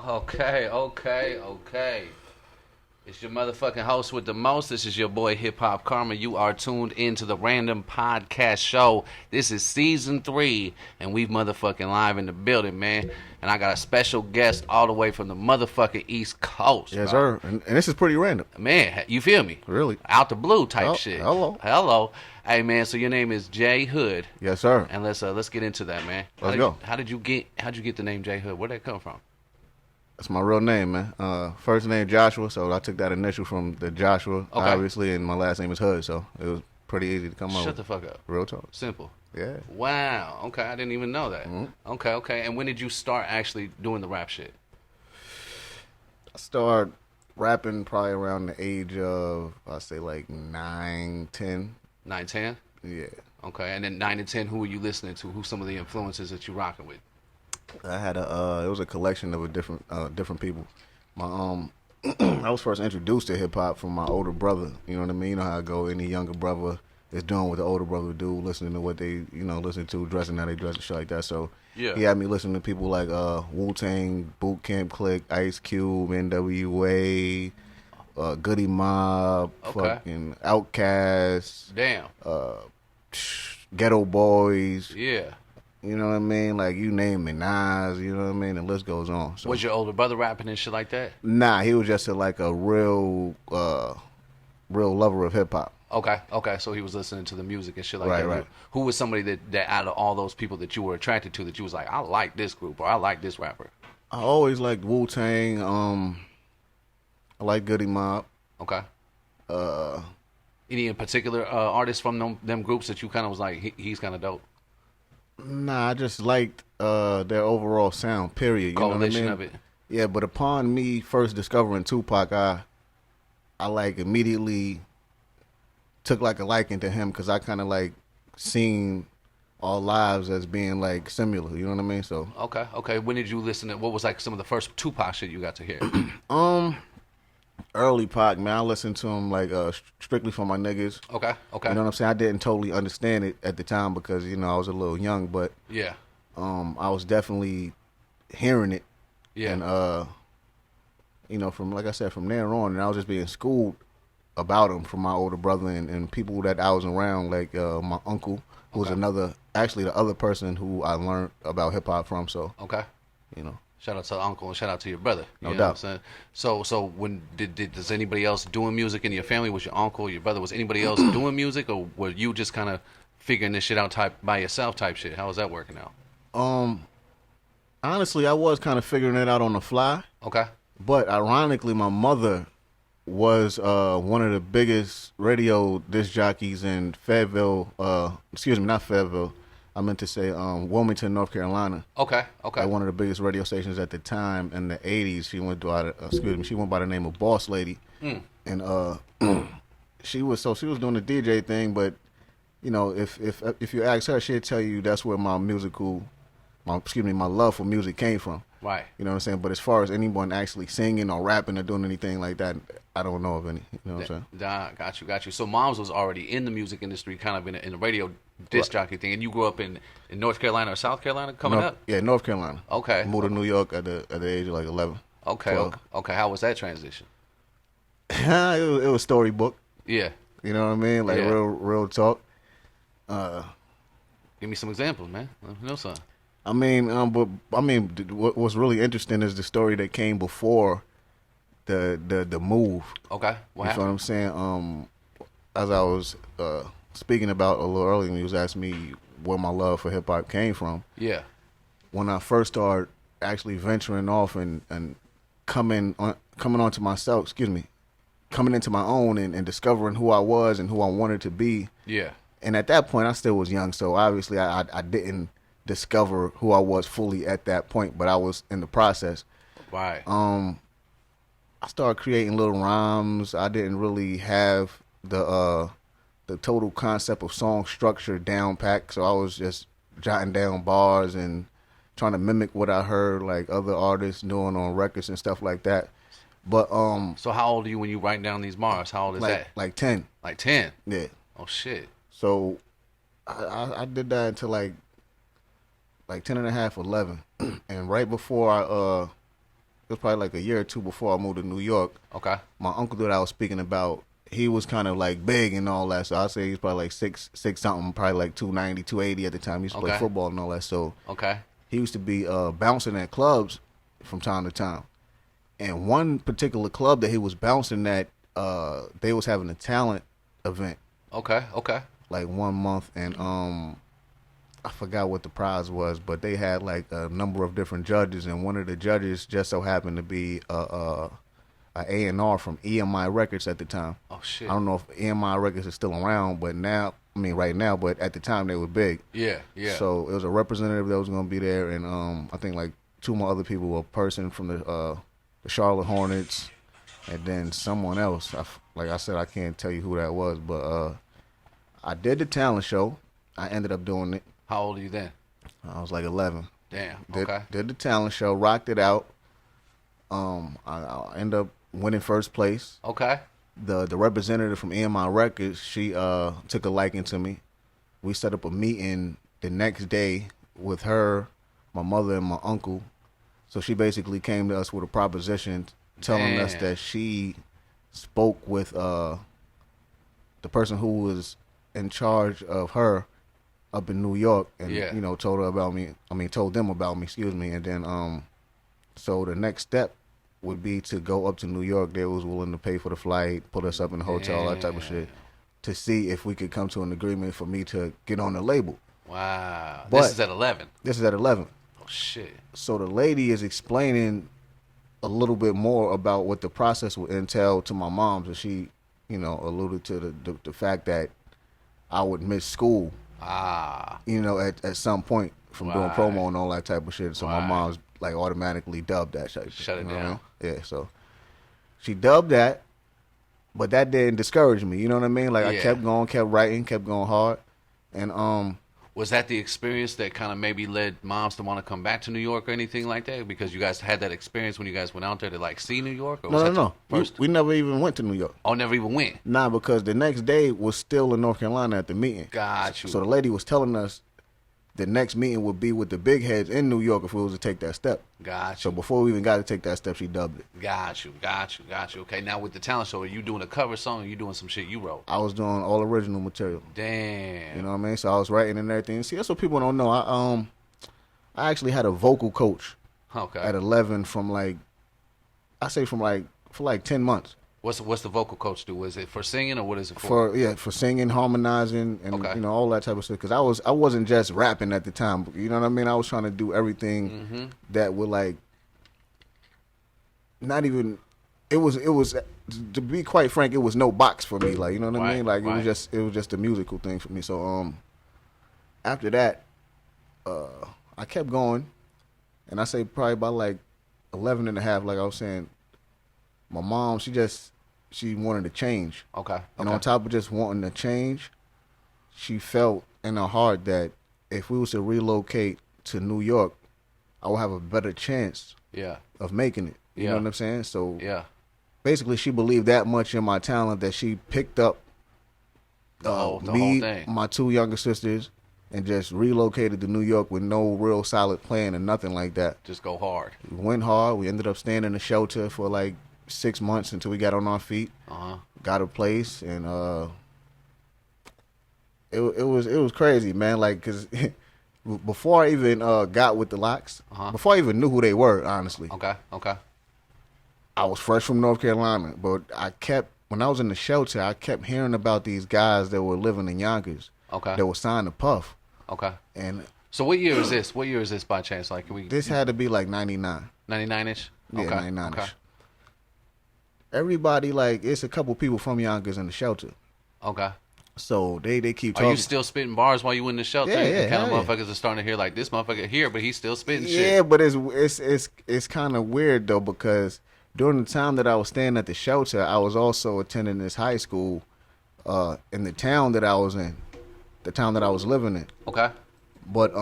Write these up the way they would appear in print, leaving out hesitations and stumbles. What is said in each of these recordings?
Okay. It's your motherfucking host with the most. This is your boy Hip Hop Karma. You are tuned into the Random Podcast Show. This is season 3, and we've motherfucking live in the building, man. And I got a special guest all the way from the motherfucking East Coast. Yes, bro. sir. And this is pretty random. Man, you feel me? Really? Out the blue type shit. Hello. Hey, man. So your name is J Hood, Yes, sir. and let's get into that, man. Let's go. How'd you get the name J Hood? Where'd that come from? That's my real name, man. First name Joshua, so I took that initial from the Joshua, Okay. obviously, and my last name is Hood, so it was pretty easy to come up. Shut the fuck up. Real talk. Simple. Yeah. Wow. Okay, I didn't even know that. Mm-hmm. Okay. And when did you start actually doing the rap shit? I started rapping probably around the age of, I'd say like 9, 10. 9, 10? Yeah. Okay, and then 9 and 10, who were you listening to? Who's some of the influences that you rocking with? I had it was a collection of different people. My I was first introduced to hip hop from my older brother. You know what I mean? You know how I go. Any younger brother is doing what the older brother do, listening to what they listen to, dressing how they dress and shit like that. So Yeah. he had me listening to people like Wu-Tang, Boot Camp Click, Ice Cube, N.W.A., Goody Mob, Okay. fucking Outkast, Damn. Ghetto Boys. Yeah. You know what I mean? Like, you name it, Nas, you know what I mean? The list goes on. So, Was your older brother rapping and shit like that? nah, he was just a real lover of hip-hop. Okay. So he was listening to the music and shit like that. Right. Who was somebody that out of all those people that you were attracted to, that you was like, I like this group or I like this rapper? I always liked Wu-Tang. I like Goody Mob. Okay. Any in particular artists from them groups that you kind of was like, he's kind of dope? Nah, I just liked their overall sound, period. You know what I Coalition mean? of it. Yeah, but upon me first discovering Tupac, I like immediately took like a liking to him because I kind of like seen our lives as being like similar. You know what I mean? So Okay. When did you listen to, what was like some of the first Tupac shit you got to hear? early Pac, man, I listened to him like strictly for my niggas. Okay. You know what I'm saying? I didn't totally understand it at the time because I was a little young, but Yeah. I was definitely hearing it. Yeah. And from, like I said, from there on, and I was just being schooled about him from my older brother and people that I was around, like my uncle, who was actually the other person who I learned about hip hop from. So, Okay. Shout out to the uncle and shout out to your brother. You No know doubt. What I'm saying? So when does anybody else doing music in your family? Was your uncle, your brother, was anybody else doing music, or were you just kind of figuring this shit out by yourself type shit? How was that working out? honestly, I was kind of figuring it out on the fly. Okay. But ironically, my mother was one of the biggest radio disc jockeys in Fayetteville. Excuse me, not Fayetteville. I meant to say Wilmington, North Carolina. Okay. At one of the biggest radio stations at the time in the '80s. She went by the name of Boss Lady, and she was doing the DJ thing. But if you ask her, she'd tell you that's where my love for music came from. Right. You know what I'm saying? But as far as anyone actually singing or rapping or doing anything like that, I don't know of any. You know what I'm saying? Got you. So moms was already in the music industry, kind of in the radio disc jockey thing, and you grew up in North Carolina or South Carolina coming up? Yeah, North Carolina. Okay. I moved to New York at the age of like 11. Okay. 12. Okay. How was that transition? it was storybook. Yeah. You know what I mean? Like Yeah. real talk. Give me some examples, man. Let me know something. What's really interesting is the story that came before the move. Okay. What You happened? know what I'm saying? As I was speaking about a little earlier, when you was asking me where my love for hip hop came from. Yeah. When I first started actually venturing off and coming onto myself, coming into my own and discovering who I was and who I wanted to be. Yeah. And at that point, I still was young, so obviously I didn't discover who I was fully at that point, but I was in the process. Right. I started creating little rhymes. I didn't really have the total concept of song structure down packed, so I was just jotting down bars and trying to mimic what I heard like other artists doing on records and stuff like that. But So how old are you when you write down these bars? How old is that? like 10. Like 10? Yeah. Oh shit. So I did that until like 10 and a half, 11. And right before was probably like a year or two before I moved to New York. Okay. My uncle that I was speaking about, he was kind of like big and all that. So I'd say he's probably like six something, probably like 290, 280 at the time. He used to play football and all that. So Okay. he used to be bouncing at clubs from time to time. And one particular club that he was bouncing at, they was having a talent event. Okay. Like 1 month, and I forgot what the prize was, but they had like a number of different judges, and one of the judges just so happened to be a A&R from EMI Records at the time. Oh shit. I don't know if EMI Records is still around, but now, I mean right now, but at the time they were big. Yeah. So it was a representative that was going to be there, and I think like two more other people, a person from the Charlotte Hornets, and then someone else. Like I said, I can't tell you who that was, but I did the talent show. I ended up doing it. How old are you then? I was like 11. Damn. Did the talent show, rocked it out. I ended up winning first place. Okay. The representative from EMI Records, she took a liking to me. We set up a meeting the next day with her, my mother, and my uncle. So she basically came to us with a proposition telling us that she spoke with the person who was in charge of her up in New York, and told her about me. I mean, told them about me. Excuse me. And then so the next step would be to go up to New York. They was willing to pay for the flight, put us up in the hotel, that type of shit, to see if we could come to an agreement for me to get on the label. Wow. But this is at 11. This is at 11. Oh shit. So the lady is explaining a little bit more about what the process would entail to my mom. So she, alluded to the fact that I would miss school. At some point from doing promo and all that type of shit. So my mom's like automatically dubbed that shit. Shut it down. I mean? Yeah, so she dubbed that, but that didn't discourage me. You know what I mean? Like I kept going, kept writing, kept going hard. And was that the experience that kind of maybe led moms to want to come back to New York or anything like that? Because you guys had that experience when you guys went out there to like see New York? Or No. We never even went to New York. Oh, never even went? Nah, because the next day was still in North Carolina at the meeting. Got you. So the lady was telling us the next meeting would be with the big heads in New York if we was to take that step. Got you. So before we even got to take that step, she dubbed it. Got you. Okay, now with the talent show, are you doing a cover song or are you doing some shit you wrote? I was doing all original material. Damn. You know what I mean? So I was writing and everything. See, that's what people don't know. I actually had a vocal coach at 11 for like 10 months. What's the vocal coach do? Is it for singing or what is it for? For singing, harmonizing, and all that type of stuff. Because I wasn't just rapping at the time. You know what I mean? I was trying to do everything that would like not even. It was to be quite frank, it was no box for me. Like, you know what I mean? Like it was just a musical thing for me. So after that, I kept going, and I say probably about like 11 and a half. Like I was saying, my mom, she wanted to change. Okay. And on top of just wanting to change, she felt in her heart that if we was to relocate to New York, I would have a better chance of making it. You know what I'm saying? So basically she believed that much in my talent that she picked up the whole thing. My two younger sisters, and just relocated to New York with no real solid plan and nothing like that. Just go hard. We went hard. We ended up staying in a shelter for like 6 months until we got on our feet. Got a place, and it was crazy, man. Like, cause before I even got with the Lox, before I even knew who they were, honestly. Okay. I was fresh from North Carolina, but when I was in the shelter, I kept hearing about these guys that were living in Yonkers. Okay. That were signed to Puff. Okay. And so what year is this? What year is this by chance? Like, this had to be like 99. 99-ish? Yeah, 99-ish. Everybody, like, it's a couple people from Yonkers in the shelter. Okay. So they keep talking. Are you still spitting bars while you in the shelter? Yeah. Kind of motherfuckers are starting to hear like this motherfucker here, but he's still spitting shit. Yeah, but it's kind of weird though, because during the time that I was staying at the shelter, I was also attending this high school in the town that I was in, the town that I was living in. Okay. But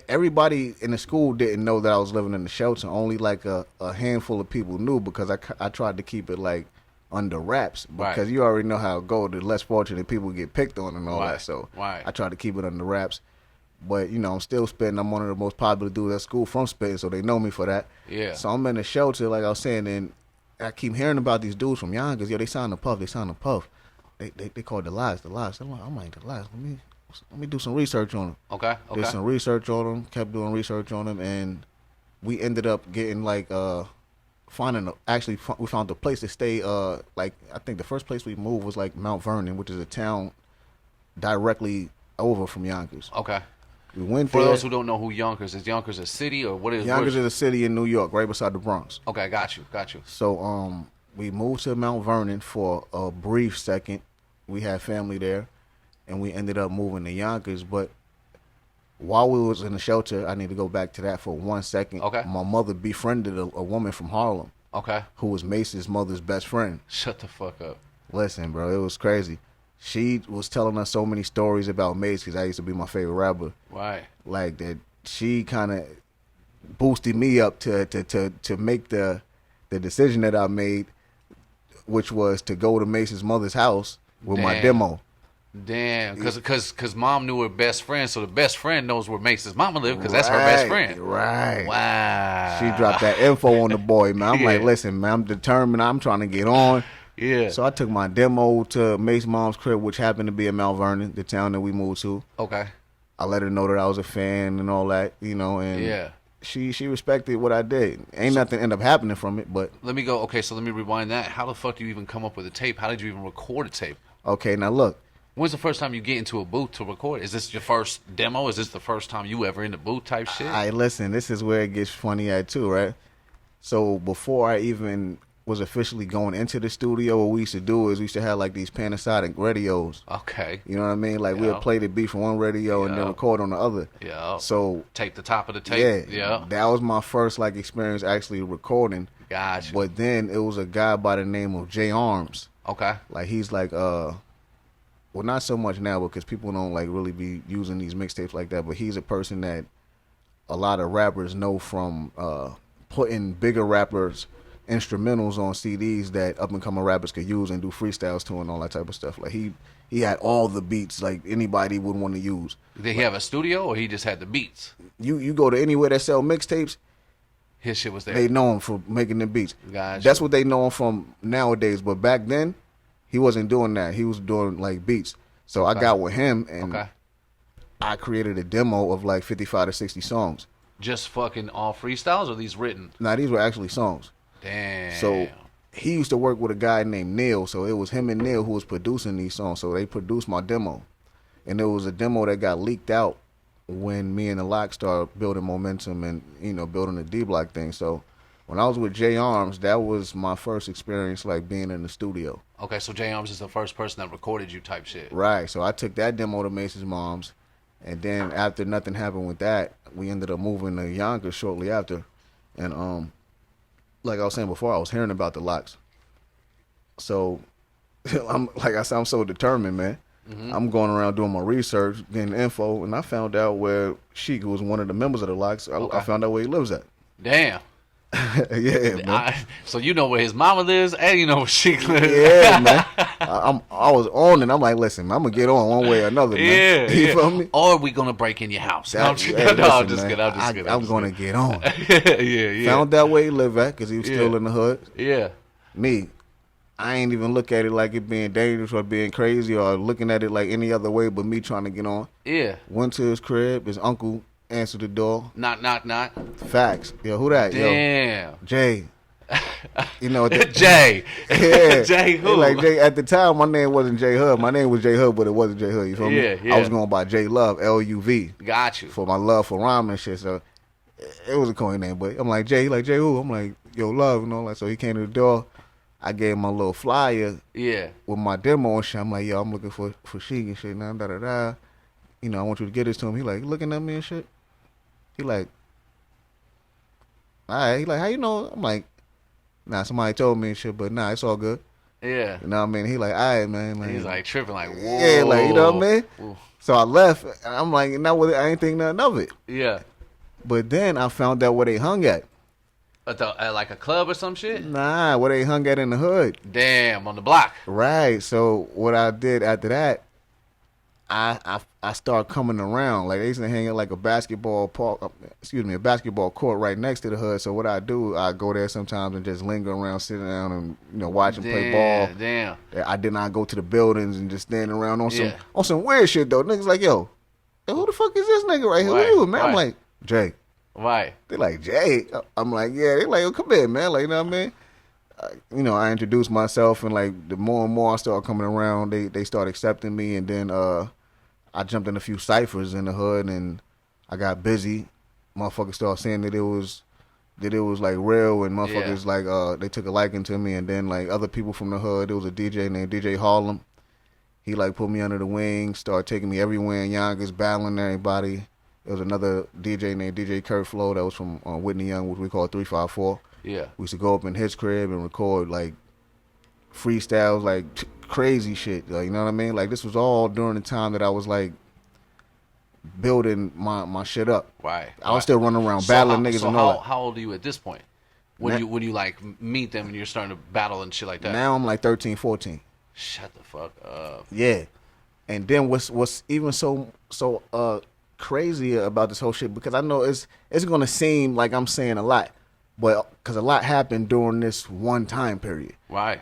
everybody in the school didn't know that I was living in the shelter. Only like a handful of people knew, because I tried to keep it like under wraps, because you already know how it goes. The less fortunate people get picked on and all that. So I tried to keep it under wraps. But you know, I'm still spitting. I'm one of the most popular dudes at school from spitting, so they know me for that. Yeah. So I'm in the shelter, like I was saying, and I keep hearing about these dudes from Yonkers. Yo, they signed the Puff. They signed the Puff. They call it the lies. The lies. I'm like the lies. Let me do some research on them. Okay. Did some research on them. Kept doing research on them, and we ended up getting like we found a place to stay. Like I think the first place we moved was like Mount Vernon, which is a town directly over from Yonkers. Okay. We went For there. those who don't know who Yonkers is a city or what is Yonkers is a city in New York, right beside the Bronx. Okay, got you. So we moved to Mount Vernon for a brief second. We had family there, and we ended up moving to Yonkers. But while we was in the shelter, I need to go back to that for 1 second. Okay. My mother befriended a woman from Harlem. Okay. Who was Mace's mother's best friend. Shut the fuck up. Listen, bro, it was crazy. She was telling us so many stories about Mace because I used to be my favorite rapper. Right. Like that, she kind of boosted me up to make the decision that I made, which was to go to Mace's mother's house with my demo. Damn, because mom knew her best friend, so the best friend knows where Mace's mama lived because that's her best friend. Right. Wow. She dropped that info on the boy, man. I'm Yeah. like, listen, man, I'm determined. I'm trying to get on. Yeah. So I took my demo to Mace's mom's crib, which happened to be in Mount Vernon, the town that we moved to. Okay. I let her know that I was a fan and all that, you know, and Yeah. she respected what I did. Ain't nothing end up happening from it, but Let me go. Okay, so let me rewind that. How the fuck do you even come up with a tape? How did you even record a tape? okay, now look. When's the first time you get into a booth to record? Is this your first demo? Is this the first time you ever in the booth type shit? Listen, this is where it gets funny at too, right? So before I even was officially going into the studio, what we used to do is we used to have like these Panasonic radios. Okay. You know what I mean? Like we would play the beat from one radio and then record on the other. Yeah. So Tape the top of the tape. Yeah. that was my first like experience actually recording. Gotcha. But then it was a guy by the name of Jay Arms. Okay. Like he's like well, not so much now because people don't like really be using these mixtapes like that. But he's a person that a lot of rappers know from putting bigger rappers instrumentals on CDs that up and coming rappers could use and do freestyles to and all that type of stuff. Like he had all the beats like anybody would want to use. Did he have a studio or he just had the beats? You go to anywhere that sell mixtapes, His shit was there. they know him for making the beats. Gotcha. That's what they know him from nowadays. But back then, he wasn't doing that. He was doing like beats. So I got with him and I created a demo of like 55 to 60 songs. Just fucking all freestyles or these written? Now these were actually songs. Damn. So he used to work with a guy named Neil. So it was him and Neil who was producing these songs. So they produced my demo. And it was a demo that got leaked out when me and the Lock started building momentum and, you know, building the D-Block thing. So when I was with Jay Arms, that was my first experience like being in the studio. Okay, so Jay Arms is the first person that recorded you type shit. Right. So I took that demo to Mace's mom's. And then after nothing happened with that, we ended up moving to Yonkers shortly after. And like I was saying before, I was hearing about the Locks. So I'm like I said, I'm so determined, man. Mm-hmm. I'm going around doing my research, getting info, and I found out where Sheik, who was one of the members of the Locks, I found out where he lives at. Damn. Yeah, man. So you know where his mama lives and you know where Sheik lives. Yeah, man. I was on and I'm like, listen, I'm gonna get on one way or another, man. Yeah, you feel me? Or we gonna break in your house. I'm just kidding. I'm gonna get on. Yeah. Found out where he lived at because he was still in the hood. Yeah. Me, I ain't even look at it like it being dangerous or being crazy or looking at it like any other way but me trying to get on. Yeah. Went to his crib. His uncle answered the door. Knock. Facts. Yo, who that? Damn. Yo, Jay. You know Jay. Yeah. Jay who? Like Jay. At the time, my name wasn't Jay Hood. My name was Jay Hood, but it wasn't Jay Hood. You feel me? Yeah. I was going by Jay Love, L-U-V. Got you. For my love for rhyming and shit. So it was a coin name, but I'm like Jay. He like Jay who? I'm like Yo Love and all that. So he came to the door. I gave him my little flyer. Yeah. With my demo and shit. I'm like, yo, I'm looking for Sheik and shit. Now da. You know, I want you to get this to him. He like looking at me and shit. He like, all right. He like, how you know? I'm like, nah, somebody told me and shit, but nah, it's all good. Yeah. You know what I mean? He like, all right, man. Like, he's like tripping, like, whoa. Yeah, like, you know what I mean? Whoa. So I left. And I'm like, I ain't think nothing of it. Yeah. But then I found out where they hung at. At like a club or some shit? Nah, where they hung at in the hood. Damn, on the block. Right. So what I did after that, I start coming around. Like they used to hang at like a basketball park, a basketball court right next to the hood. So what I do, I go there sometimes and just linger around, sit down and watch them play ball. Damn. I did not go to the buildings and just stand around on Yeah. some weird shit though. Niggas like, yo, who the fuck is this nigga right here? Right, Who you, man? right. I'm like, Jay. Right. They like, Jay. I'm like, yeah. They like, oh, come here, man. Like, you know what I mean? I introduced myself, and like the more and more I started coming around, they started accepting me, and then I jumped in a few ciphers in the hood, and I got busy. Motherfuckers started saying that it was like real, and motherfuckers like they took a liking to me, and then like other people from the hood, there was a DJ named DJ Harlem. He like put me under the wing, started taking me everywhere in Yonkers, battling everybody. There was another DJ named DJ Kurt Flow that was from Whitney Young, which we call 354. Yeah. We used to go up in his crib and record like freestyles, like crazy shit. Like, you know what I mean? Like this was all during the time that I was like building my shit up. Right. I was still running around battling niggas and all that. How old are you at this point? When you like meet them and you're starting to battle and shit like that? Now I'm like 13, 14. Shut the fuck up. Yeah. And then what's even so crazy about this whole shit, because I know it's gonna seem like I'm saying a lot, but because a lot happened during this one time period. Right.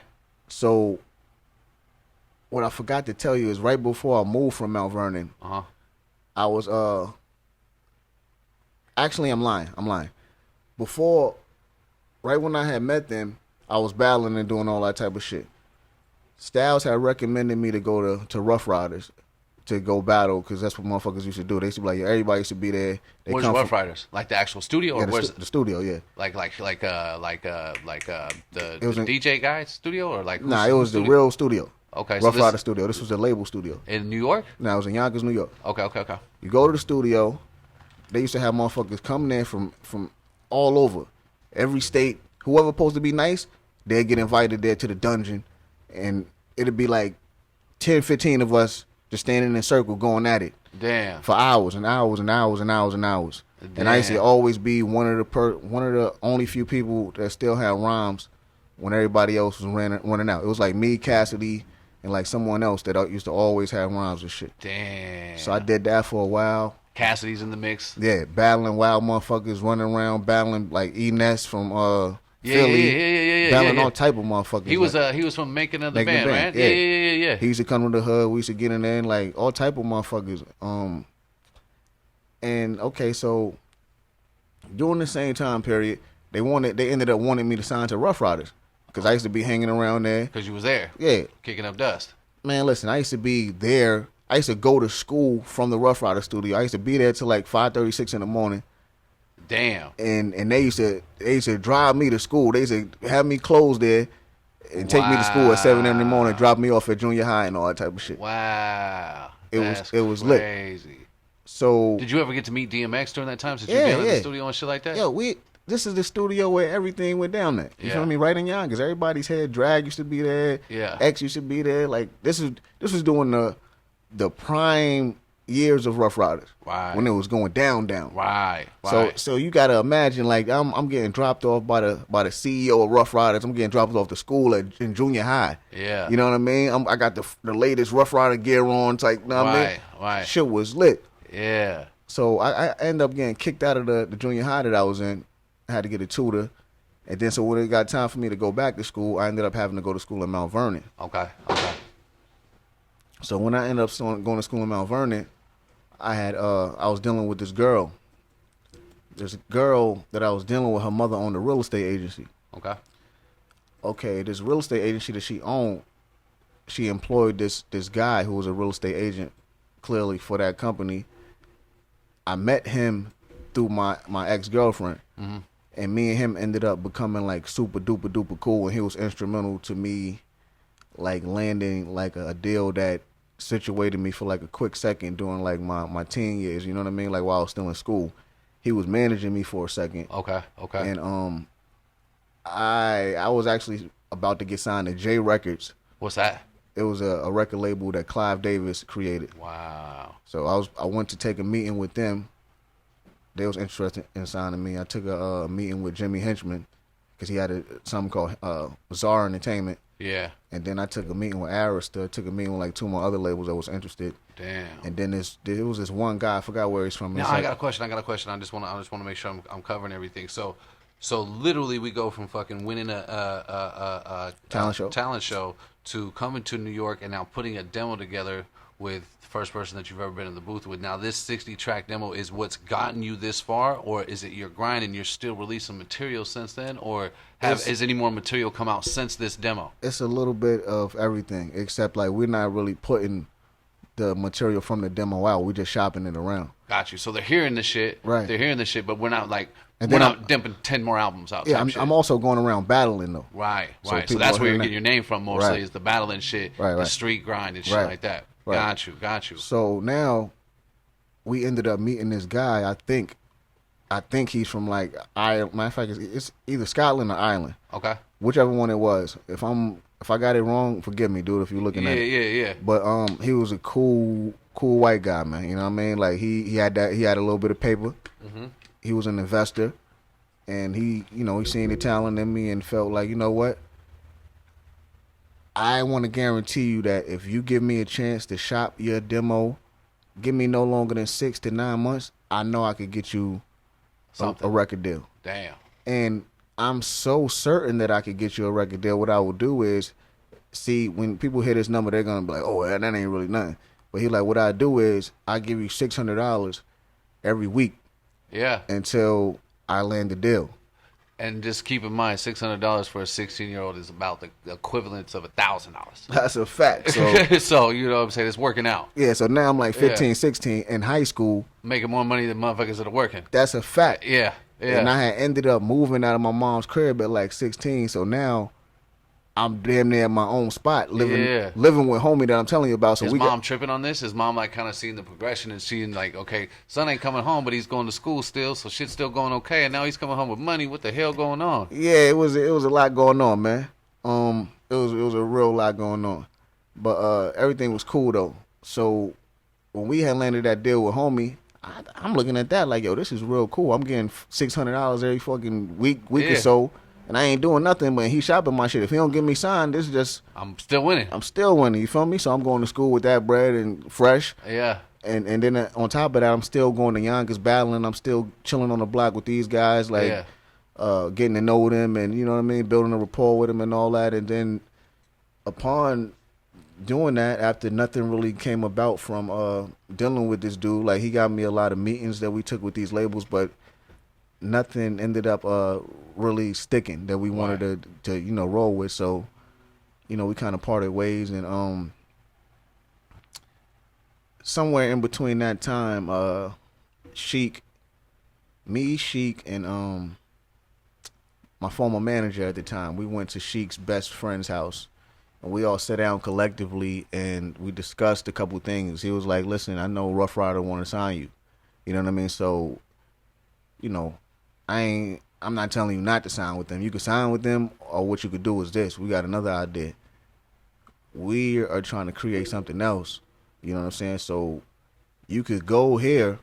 So what I forgot to tell you is right before I moved from Mount Vernon, I was actually I'm lying. Before, right when I had met them, I was battling and doing all that type of shit. Styles had recommended me to go to Rough Riders to go battle, because that's what motherfuckers used to do. They used to be like, yeah, everybody used to be there. Where's Rough Riders? Like the actual studio, or where's the studio? Yeah, like the DJ guy studio, or like nah, it was the real studio. Okay, Rough Rider studio. This was the label studio in New York. No, it was in Yonkers, New York. Okay. You go to the studio. They used to have motherfuckers coming in from all over, every state. Whoever supposed to be nice, they'd get invited there to the dungeon, and it'd be like 10, 15 of us just standing in a circle going at it. Damn. For hours and hours and hours and hours and hours. Damn. And I used to always be one of the only few people that still had rhymes when everybody else was running out. It was like me, Cassidy, and like someone else that used to always have rhymes and shit. Damn. So I did that for a while. Cassidy's in the mix. Yeah, battling wild motherfuckers, running around battling like E-Ness from Philly. Yeah. Battling all type of motherfuckers. He was from Making of the Band, right? Yeah. He used to come to the hood. We used to get in there and like all type of motherfuckers. And okay, so during the same time period, they ended up wanting me to sign to Rough Riders, because I used to be hanging around there. Because you was there. Yeah. Kicking up dust. Man, listen, I used to be there. I used to go to school from the Rough Rider studio. I used to be there till like 5:36 in the morning. Damn. And they used to drive me to school. They used to have me close there and take me to school at 7 in the morning, drop me off at junior high and all that type of shit. Wow. It was crazy. Lit. So did you ever get to meet DMX during that time? Since you been in the studio and shit like that? Yo, this is the studio where everything went down there. You feel me? Right in Yonkers. Everybody's head. Drag used to be there. Yeah. X used to be there. Like this was during the prime years of Rough Riders. Right. When it was going down. Right. So you gotta imagine, like I'm getting dropped off by the CEO of Rough Riders. I'm getting dropped off to school in junior high. Yeah. You know what I mean? I got the latest Rough Rider gear on. It's like, you know what I mean? Right. Shit was lit. Yeah. So I ended up getting kicked out of the junior high that I was in. I had to get a tutor. And then so when it got time for me to go back to school, I ended up having to go to school in Mount Vernon. Okay. So when I ended up going to school in Mount Vernon, I was dealing with this girl. There's a girl that I was dealing with. Her mother owned a real estate agency. Okay, this real estate agency that she owned, she employed this guy who was a real estate agent, clearly for that company. I met him through my ex-girlfriend. Mm-hmm. And me and him ended up becoming like super duper duper cool, and he was instrumental to me like landing like a deal that situated me for like a quick second during like my teen years, you know what I mean? Like while I was still in school. He was managing me for a second. Okay. And I was actually about to get signed to J Records. What's that? It was a record label that Clive Davis created. Wow. So I went to take a meeting with them. They was interested in signing me. I took a meeting with Jimmy Henchman because he had something called Czar Entertainment. Yeah. And then I took a meeting with Arista, took a meeting with like 2 more other labels that was interested. Damn. And then there was this one guy, I forgot where he's from. Now I got a question. I just want to make sure I'm covering everything. So literally we go from fucking winning a talent show to coming to New York and now putting a demo together with the first person that you've ever been in the booth with. Now this 60-track demo is what's gotten you this far, or is it your grind and you're still releasing material since then, or has any more material come out since this demo? It's a little bit of everything, except like we're not really putting the material from the demo out. We're just shopping it around. Got you. So they're hearing the shit. Right. They're hearing the shit, but we're not like And we're then not dumping 10 more albums out. Yeah, I'm also going around battling though. Right. So So that's where you're hearing getting your name from mostly, Right. is the battling shit, Right, the right. street grind and shit Right. like that. Right. Got you. So now we ended up meeting this guy. I think he's from like Ireland. Matter of fact, it's either Scotland or Ireland, Okay. whichever one it was. If I got it wrong, forgive me, dude. If you're looking at it. Yeah. But he was a cool white guy, man. You know what I mean? Like he had a little bit of paper. Mm-hmm. He was an investor, and he seen the talent in me and felt like, you know what? I want to guarantee you that if you give me a chance to shop your demo, give me no longer than 6 to 9 months, I know I could get you a record deal. Damn. And I'm so certain that I could get you a record deal. What I will do is, see, when people hear this number, they're going to be like, oh, that ain't really nothing. But he like, what I do is I give you $600 every week Yeah. until I land the deal. And just keep in mind, $600 for a 16-year-old is about the equivalent of $1,000. That's a fact. So, So you know what I'm saying? It's working out. yeah, so now I'm like 15, Yeah. 16 in high school. Making more money than motherfuckers that are working. That's a fact. Yeah. And I had ended up moving out of my mom's crib at like 16. So now I'm damn near at my own spot, living with homie that I'm telling you about. So Is mom tripping on this? Is mom like kind of seeing the progression and seeing like, okay, son ain't coming home, but he's going to school still, so shit's still going okay, and now he's coming home with money. What the hell going on? Yeah, it was a lot going on, man. It was a real lot going on, but everything was cool though. So when we had landed that deal with homie, I'm looking at that like, yo, this is real cool. I'm getting $600 every fucking week or so. And I ain't doing nothing, but he shopping my shit. If he don't get me signed, this is just... I'm still winning. I'm still winning, you feel me? So I'm going to school with that bread and fresh. Yeah. And then on top of that, I'm still going to Yonkers battling. I'm still chilling on the block with these guys, like getting to know them and, you know what I mean, building a rapport with them and all that. And then upon doing that, after nothing really came about from dealing with this dude, like he got me a lot of meetings that we took with these labels, but nothing ended up really sticking that we wanted to roll with. So, we kind of parted ways, and somewhere in between that time, Sheik, and my former manager at the time, we went to Sheik's best friend's house, and we all sat down collectively and we discussed a couple things. He was like, "Listen, I know Rough Rider want to sign you. You know what I mean? So, I'm not telling you not to sign with them. You can sign with them, or what you could do is this. We got another idea. We are trying to create something else. You know what I'm saying? So you could go here,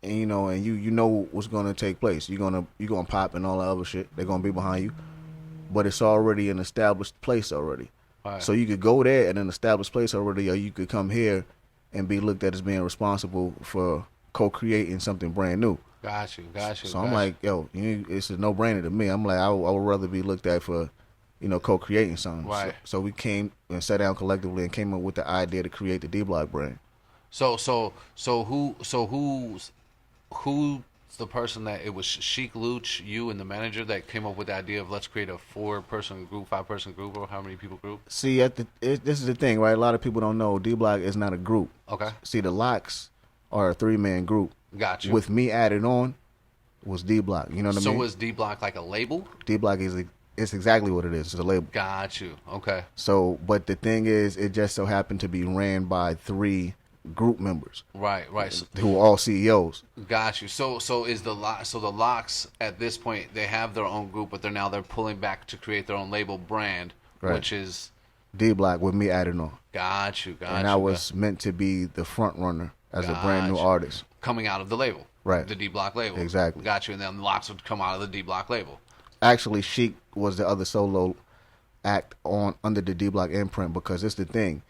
and you know what's gonna take place. You're gonna pop and all that other shit. They're gonna be behind you, but it's already an established place already. Right. So So you could go there at an established place already, or you could come here and be looked at as being responsible for co-creating something brand new. got you. So I'm like, yo, it's a no-brainer to me. I'm like, I would rather be looked at for, co-creating something. Right. So we came and sat down collectively and came up with the idea to create the D-Block brand. So who's the person that it was Sheik Luch, you and the manager that came up with the idea of let's create a 4-person group, 5-person group, or how many people group? See, this is the thing, right? A lot of people don't know D-Block is not a group. Okay. See, the Locks are a 3-man group. Got you. With me added on was D-Block. You know what I mean? So was D Block like a label? D-Block it's exactly what it is. It's a label. Got you. Okay. So, but the thing is, it just so happened to be ran by 3 group members. Right. Who are all CEOs. Got you. So is the Locks at this point, they have their own group, but they're pulling back to create their own label brand, Right. which is D-Block with me added on. got you. And I was meant to be the front runner as a brand new artist. coming out of the label, Right. The D Block label, Exactly. Got you. And then Locks would come out of the D Block label. Actually, Sheik was the other solo act on under the D Block imprint because it's the thing.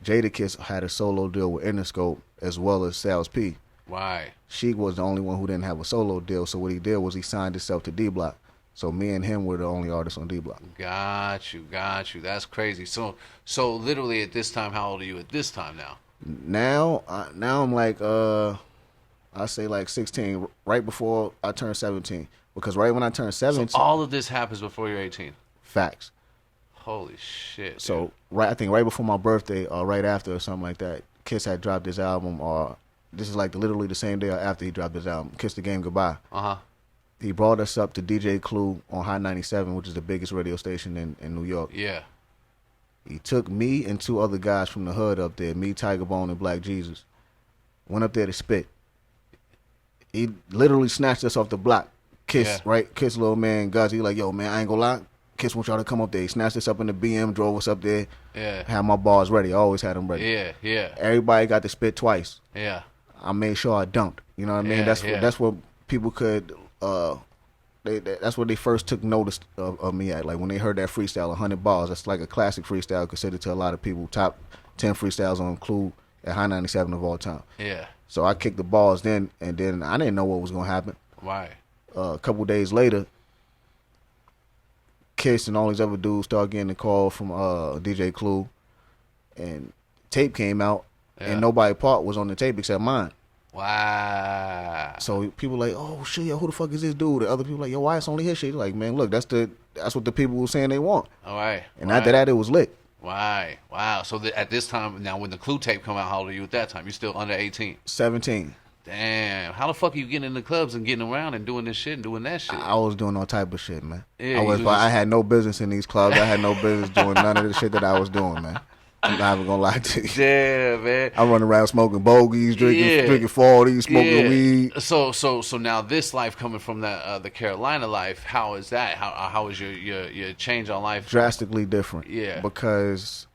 Jadakiss had a solo deal with Interscope as well as Styles P. Right. Sheik was the only one who didn't have a solo deal, so what he did was he signed himself to D Block. So me and him were the only artists on D Block. Got you. That's crazy. So literally at this time, how old are you at this time now? Now I'm like I say like 16, right before I turned 17. Because right when I turned 17, So all of this happens before you're 18. facts. Holy shit. So I think right before my birthday or right after or something like that, Kiss had dropped his album, or this is like literally the same day or after he dropped his album, Kiss the Game Goodbye. Uh-huh. He brought us up to DJ Clue on High 97, which is the biggest radio station in New York. Yeah. He took me and two other guys from the hood up there, me, Tiger Bone, and Black Jesus. Went up there to spit. He literally snatched us off the block. Kiss, Yeah. right? Kiss, little man, Guts. He like, yo, man, I ain't gonna lie. Kiss wants y'all to come up there. He snatched us up in the BM, drove us up there. Yeah. Had my bars ready. I always had them ready. Yeah. Everybody got to spit twice. Yeah. I made sure I dunked. You know what I mean? Yeah, That's what people could. That's what they first took notice of me at. Like when they heard that freestyle, 100 bars. That's like a classic freestyle considered to a lot of people. Top 10 freestyles on Clue at High 97 of all time. Yeah. So I kicked the balls then, and then I didn't know what was gonna happen. Right. A couple days later, Kiss and all these other dudes started getting a call from DJ Clue, and tape came out, and nobody part was on the tape except mine. Wow. So people like, oh shit, yo, who the fuck is this dude? The other people like, yo, why it's only his shit? Like, man, look, that's what the people were saying they want. All right. And after that, it was lit. Right. Wow. So at this time, now when the Clue tape come out, how old are you at that time? You're still under 18. 17. Damn. How the fuck are you getting in the clubs and getting around and doing this shit and doing that shit? I was doing all type of shit, man. Yeah, I had no business in these clubs. I had no business doing none of the shit that I was doing, man. I'm not even gonna lie to you. Yeah, man. I run around smoking bogeys, drinking 40s, smoking weed. So now this life coming from the Carolina life, how is that? How is your change on life? Drastically different. Yeah. Because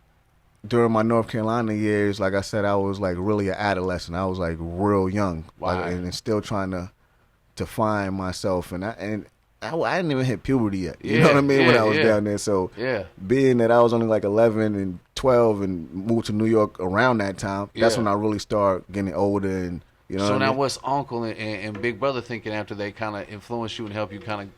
during my North Carolina years, like I said, I was like really an adolescent. I was like real young, Wow. and still trying to find myself. And I didn't even hit puberty yet. You know what I mean? When I was down there. So being that I was only like 11 and 12 and moved to New York around that time, that's when I really started getting older. And you know. So what I now, mean? what's Uncle and Big Brother thinking after they kind of influence you and help you kind of?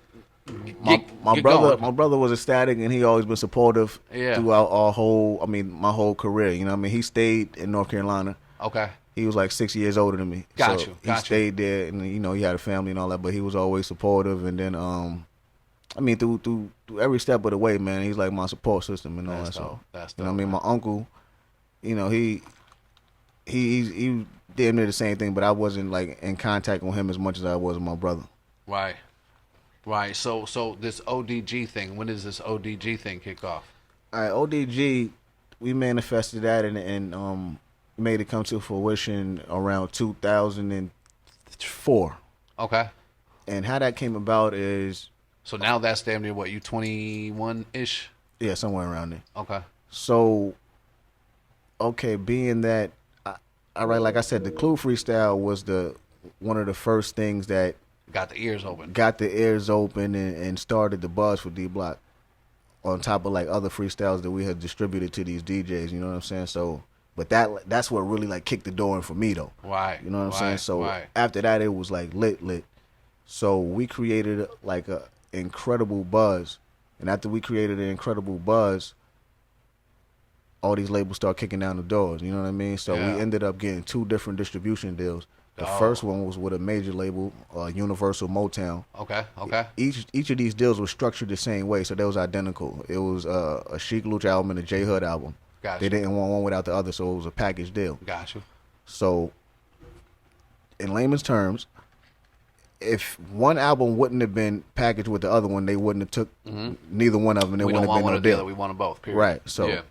My brother was ecstatic, and he always been supportive throughout my whole career. You know what I mean? He stayed in North Carolina. Okay. He was like 6 years older than me. Got so you. He stayed there, and he had a family and all that, but he was always supportive. And then, through every step of the way, man, he's like my support system and all that. So, that's you know what I mean? My uncle, he's damn near the same thing, but I wasn't like in contact with him as much as I was with my brother. Right. So this ODG thing, when does this ODG thing kick off? All right, ODG, we manifested that and made it come to fruition around 2004. Okay. And how that came about is... So now that's damn near what, you 21-ish? Yeah, somewhere around there. Okay. So, being that, like I said, the Clue freestyle was one of the first things that got the ears open and started the buzz for D Block, on top of like other freestyles that we had distributed to these DJs. You know what I'm saying? So, but that's what really like kicked the door in for me though. Right. You know what I'm saying? So after that, it was like lit. So we created like a incredible buzz, and after we created an incredible buzz, all these labels start kicking down the doors. You know what I mean? So we ended up getting 2 different distribution deals. The first one was with a major label, Universal Motown. Okay. Each of these deals was structured the same way, so they was identical. It was a Sheek Louch album and a J Hood album. Gotcha. They didn't want one without the other, so it was a package deal. Gotcha. So, in layman's terms, if one album wouldn't have been packaged with the other one, they wouldn't have took neither one of them. There wouldn't have been no deal. We want them both. Period. Right. So,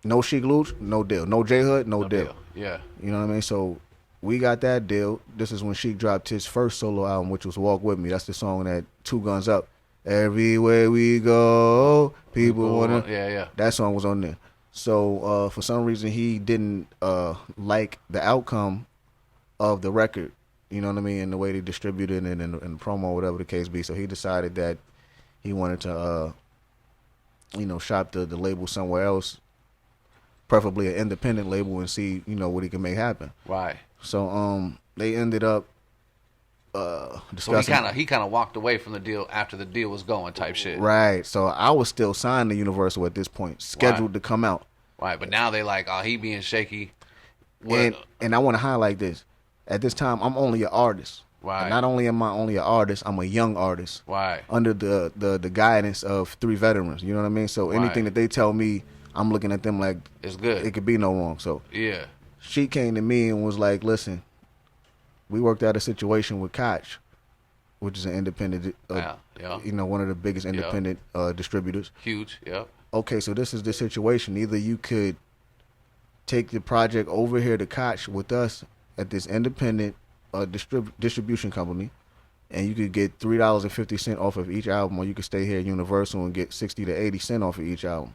no Sheek Louch, no deal. No J Hood, no deal. Yeah. You know what I mean? So we got that deal. This is when Sheek dropped his first solo album, which was Walk With Me. That's the song that 2 Guns Up. Everywhere we go, people wanna. Yeah. That song was on there. So for some reason he didn't like the outcome of the record. You know what I mean? And the way they distributed it and the promo, whatever the case be. So he decided that he wanted to shop the label somewhere else, preferably an independent label, and see, what he can make happen. Right. So they ended up discussing. So he kind of walked away from the deal after the deal was going, type shit. Right. So I was still signed to Universal at this point, scheduled to come out. Right. But now they like, oh, he being shaky. And I want to highlight this. At this time, I'm only an artist. Right. And not only am I only an artist, I'm a young artist. Right. Under the guidance of 3 veterans. You know what I mean? So anything that they tell me, I'm looking at them like it's good. It could be no wrong. So yeah. She came to me and was like, "Listen, we worked out a situation with Koch, which is an independent, one of the biggest independent distributors. Huge. Yeah. Okay, so this is the situation. Either you could take the project over here to Koch with us at this independent distribution company, and you could get $3.50 off of each album, or you could stay here at Universal and get 60 to 80 cents off of each album."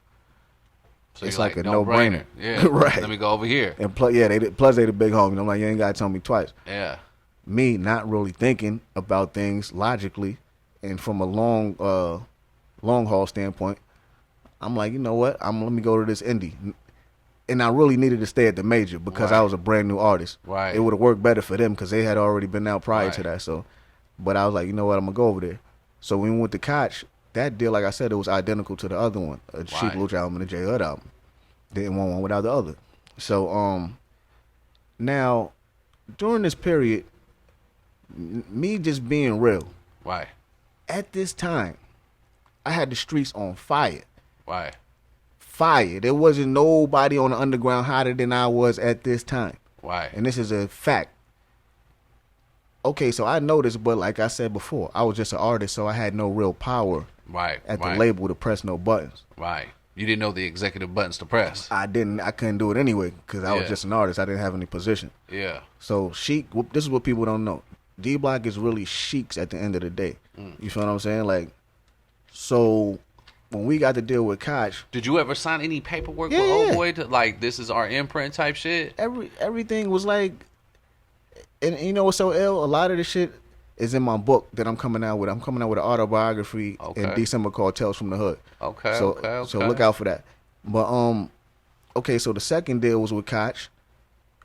So it's like a no-brainer. Yeah. Right. Let me go over here. And plus they the big homie. I'm like, you ain't got to tell me twice. Yeah. Me not really thinking about things logically and from a long haul standpoint, I'm like, you know what? Let me go to this indie. And I really needed to stay at the major because I was a brand new artist. Right. It would have worked better for them because they had already been out prior to that. So, but I was like, you know what? I'm going to go over there. So when we went to Koch, that deal, like I said, it was identical to the other one, a Sheek Louch album and a J Hud album. Didn't want one without the other. So now during this period, me just being real. Right. At this time, I had the streets on fire. Right. Fire. There wasn't nobody on the underground hotter than I was at this time. Right. And this is a fact. Okay, so I noticed, but like I said before, I was just an artist, so I had no real power. Right. At the label to press no buttons. Right. You didn't know the executive buttons to press. I couldn't do it anyway because I was just an artist. I didn't have any position. Yeah. So Sheek, this is what people don't know. D Block is really Sheek's at the end of the day. You feel what I'm saying? Like, so when we got to deal with Koch, did you ever sign any paperwork with Old Boy to like this is our imprint type shit? Everything was like, and you know what's so ill? A lot of the shit is in my book that I'm coming out with. I'm coming out with an autobiography in December called Tales from the Hood. Okay. So look out for that. But okay, so the second deal was with Koch.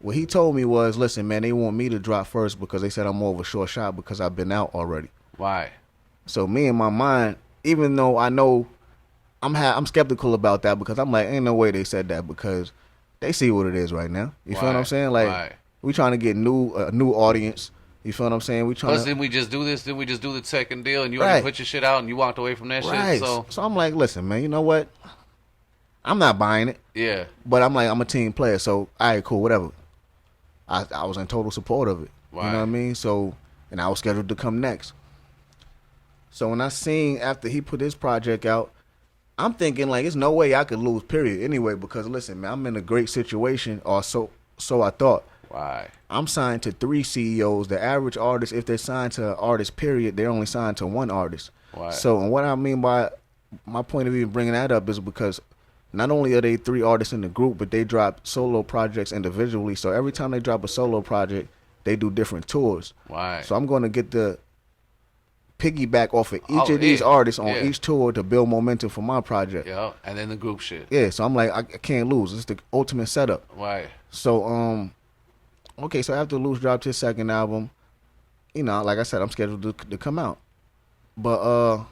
What he told me was, listen, man, they want me to drop first because they said I'm more of a short shot because I've been out already. Right. So me in my mind, even though I know I'm skeptical about that because I'm like, ain't no way they said that because they see what it is right now. You feel what I'm saying? Like we trying to get new audience. You feel what I'm saying? Plus, didn't we just do this? Didn't we just do the second deal and you already put your shit out and you walked away from that shit? So I'm like, listen, man, you know what? I'm not buying it. Yeah. But I'm like, I'm a team player, so all right, cool, whatever. I was in total support of it. Right. You know what I mean? So, and I was scheduled to come next. So when I seen after he put his project out, I'm thinking like, there's no way I could lose, period. Anyway, because listen, man, I'm in a great situation, or so I thought. Right. I'm signed to 3 CEOs. The average artist, if they're signed to an artist, period, they're only signed to 1 artist. Right. So, and what I mean by my point of even bringing that up is because not only are they 3 artists in the group, but they drop solo projects individually. So every time they drop a solo project, they do different tours. Right. So I'm going to get the piggyback off of each of these artists on each tour to build momentum for my project. Yeah, and then the group shit. Yeah, so I'm like, I can't lose. It's the ultimate setup. Right. So, okay, so after Louch dropped his second album, you know, like I said, I'm scheduled to come out. But,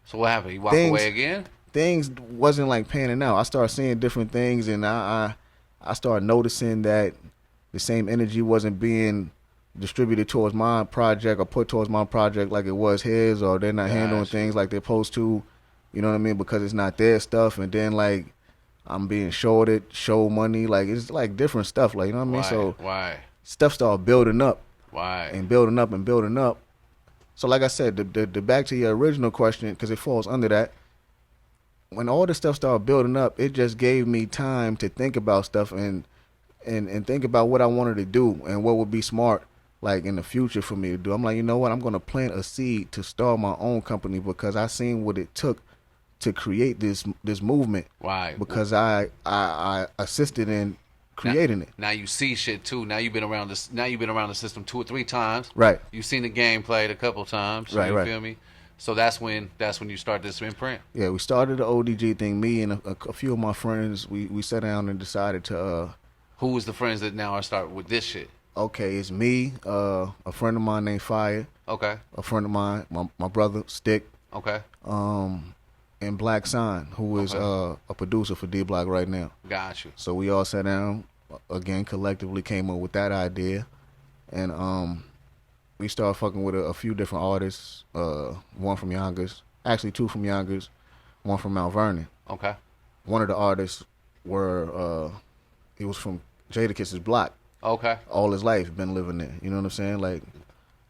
so what happened? You walked away again? Things wasn't like panning out. I started seeing different things, and I started noticing that the same energy wasn't being distributed towards my project or put towards my project like it was his, or they're not handling things like they're supposed to, you know what I mean? Because it's not their stuff, and then like I'm being shorted, show money, like it's like different stuff, like, you know what I mean? So stuff started building up, and building up and building up. So like I said, the back to your original question, because it falls under that. When all this stuff started building up, it just gave me time to think about stuff and think about what I wanted to do and what would be smart, like in the future for me to do. I'm like, you know what? I'm going to plant a seed to start my own company because I seen what it took to create this movement. Right. Because I assisted in creating it. Now you see shit too. Now you've been around this. Now you've been around the system 2 or 3 times. Right. You've seen the game played a couple times. Right. You right. feel me? So that's when you start this imprint. Yeah, we started the ODG thing. Me and a few of my friends, we sat down and decided to. Who was the friends that now are starting with this shit? Okay, it's me, a friend of mine named Fire, Okay. a friend of mine, my brother Stick, Okay. and Black Sign, who is Okay. a producer for D Block right now. Got you. So we all sat down again, collectively came up with that idea, and we started fucking with a few different artists. One from Yonkers, actually two from Yonkers, one from Mount Vernon. Okay. One of the artists he was from Jadakiss's block. Okay. All his life been living there. You know what I'm saying? Like,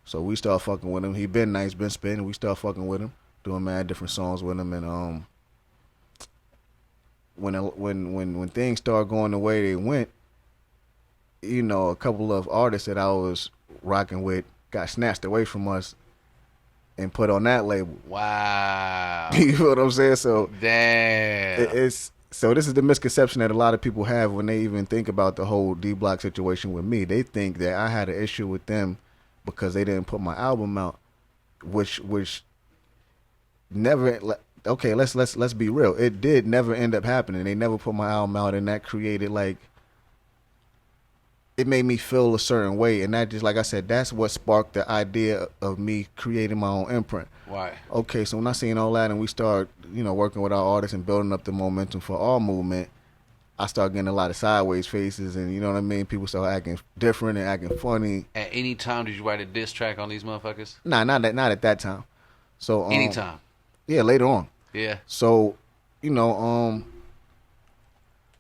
so we started fucking with him. He been nice, been spinning. We started fucking with him, doing mad different songs with him, and when things started going the way they went, you know, a couple of artists that I was rocking with got snatched away from us and put on that label. Wow. You know what I'm saying? So Damn. it's so this is the misconception that a lot of people have when they even think about the whole D Block situation with me. They think that I had an issue with them because they didn't put my album out, which never. Okay, let's be real. It did never end up happening. They never put my album out, and that created like. It made me feel a certain way, and that just, like I said, that's what sparked the idea of me creating my own imprint. Why? Okay, so when I seen all that and we start, you know, working with our artists and building up the momentum for our movement, I started getting a lot of sideways faces, and you know what I mean? People start acting different and acting funny. At any time did you write a diss track on these motherfuckers? Nah, not at that time. So Anytime. Yeah, later on. Yeah. So, you know,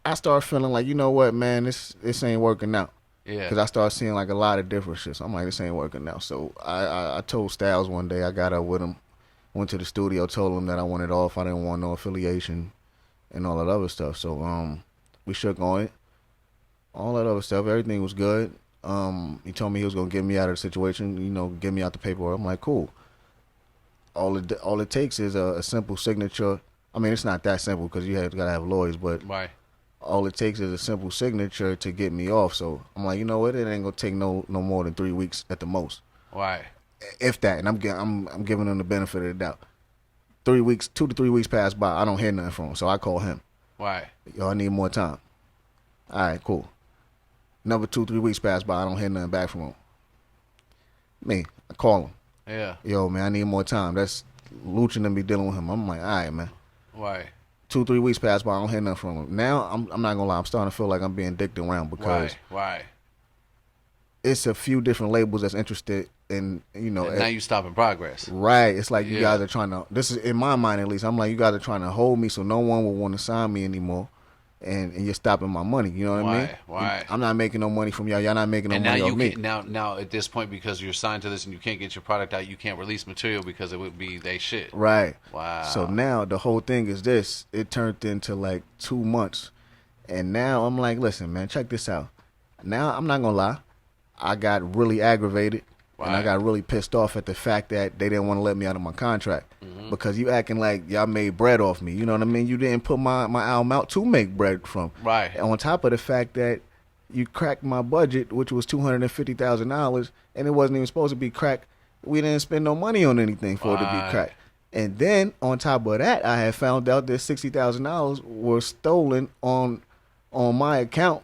I started feeling like, you know what, man, this ain't working out. Yeah. Because I started seeing like a lot of different shit. So I'm like, this ain't working out. So I told Styles one day, I got up with him, went to the studio, told him that I wanted off. I didn't want no affiliation and all that other stuff. So we shook on it. All that other stuff, everything was good. He told me he was going to get me out of the situation, you know, get me out the paperwork. I'm like, cool. All it takes is a simple signature. I mean, it's not that simple because got to have lawyers, but Right. all it takes is a simple signature to get me off. So I'm like, you know what? It ain't gonna take no more than 3 weeks at the most, Why? if that. And I'm giving them the benefit of the doubt. 3 weeks, 2 to 3 weeks pass by. I don't hear nothing from him, so I call him. Why? Yo, I need more time. All right, cool. Another 2-3 weeks pass by. I don't hear nothing back from him. I call him. Yeah. Yo, man, I need more time. That's Lucci and be dealing with him. I'm like, all right, man. Why? 2-3 weeks pass by. I don't hear nothing from him. Now I'm not gonna lie. I'm starting to feel like I'm being dicked around because Why? it's a few different labels that's interested in, you know. And now you stopping progress. Right. It's like you Yeah. guys are trying to. This is in my mind at least. I'm like, you guys are trying to hold me so no one will want to sign me anymore, and you're stopping my money. You know what I mean? Why? I'm not making no money from y'all. Y'all not making no And now money you off me. can, now at this point, because you're signed to this and you can't get your product out, you can't release material because it would be they shit. Right. Wow. So now the whole thing is this. It turned into like 2 months, and now I'm like, listen, man, check this out. Now I'm not gonna lie. I got really aggravated, and I Right. got really pissed off at the fact that they didn't want to let me out of my contract Mm-hmm. because you acting like y'all made bread off me. You know what I mean? You didn't put my album out to make bread from. Right. And on top of the fact that you cracked my budget, which was $250,000, and it wasn't even supposed to be cracked. We didn't spend no money on anything for it to be Right. cracked. And then on top of that, I had found out that $60,000 was stolen on my account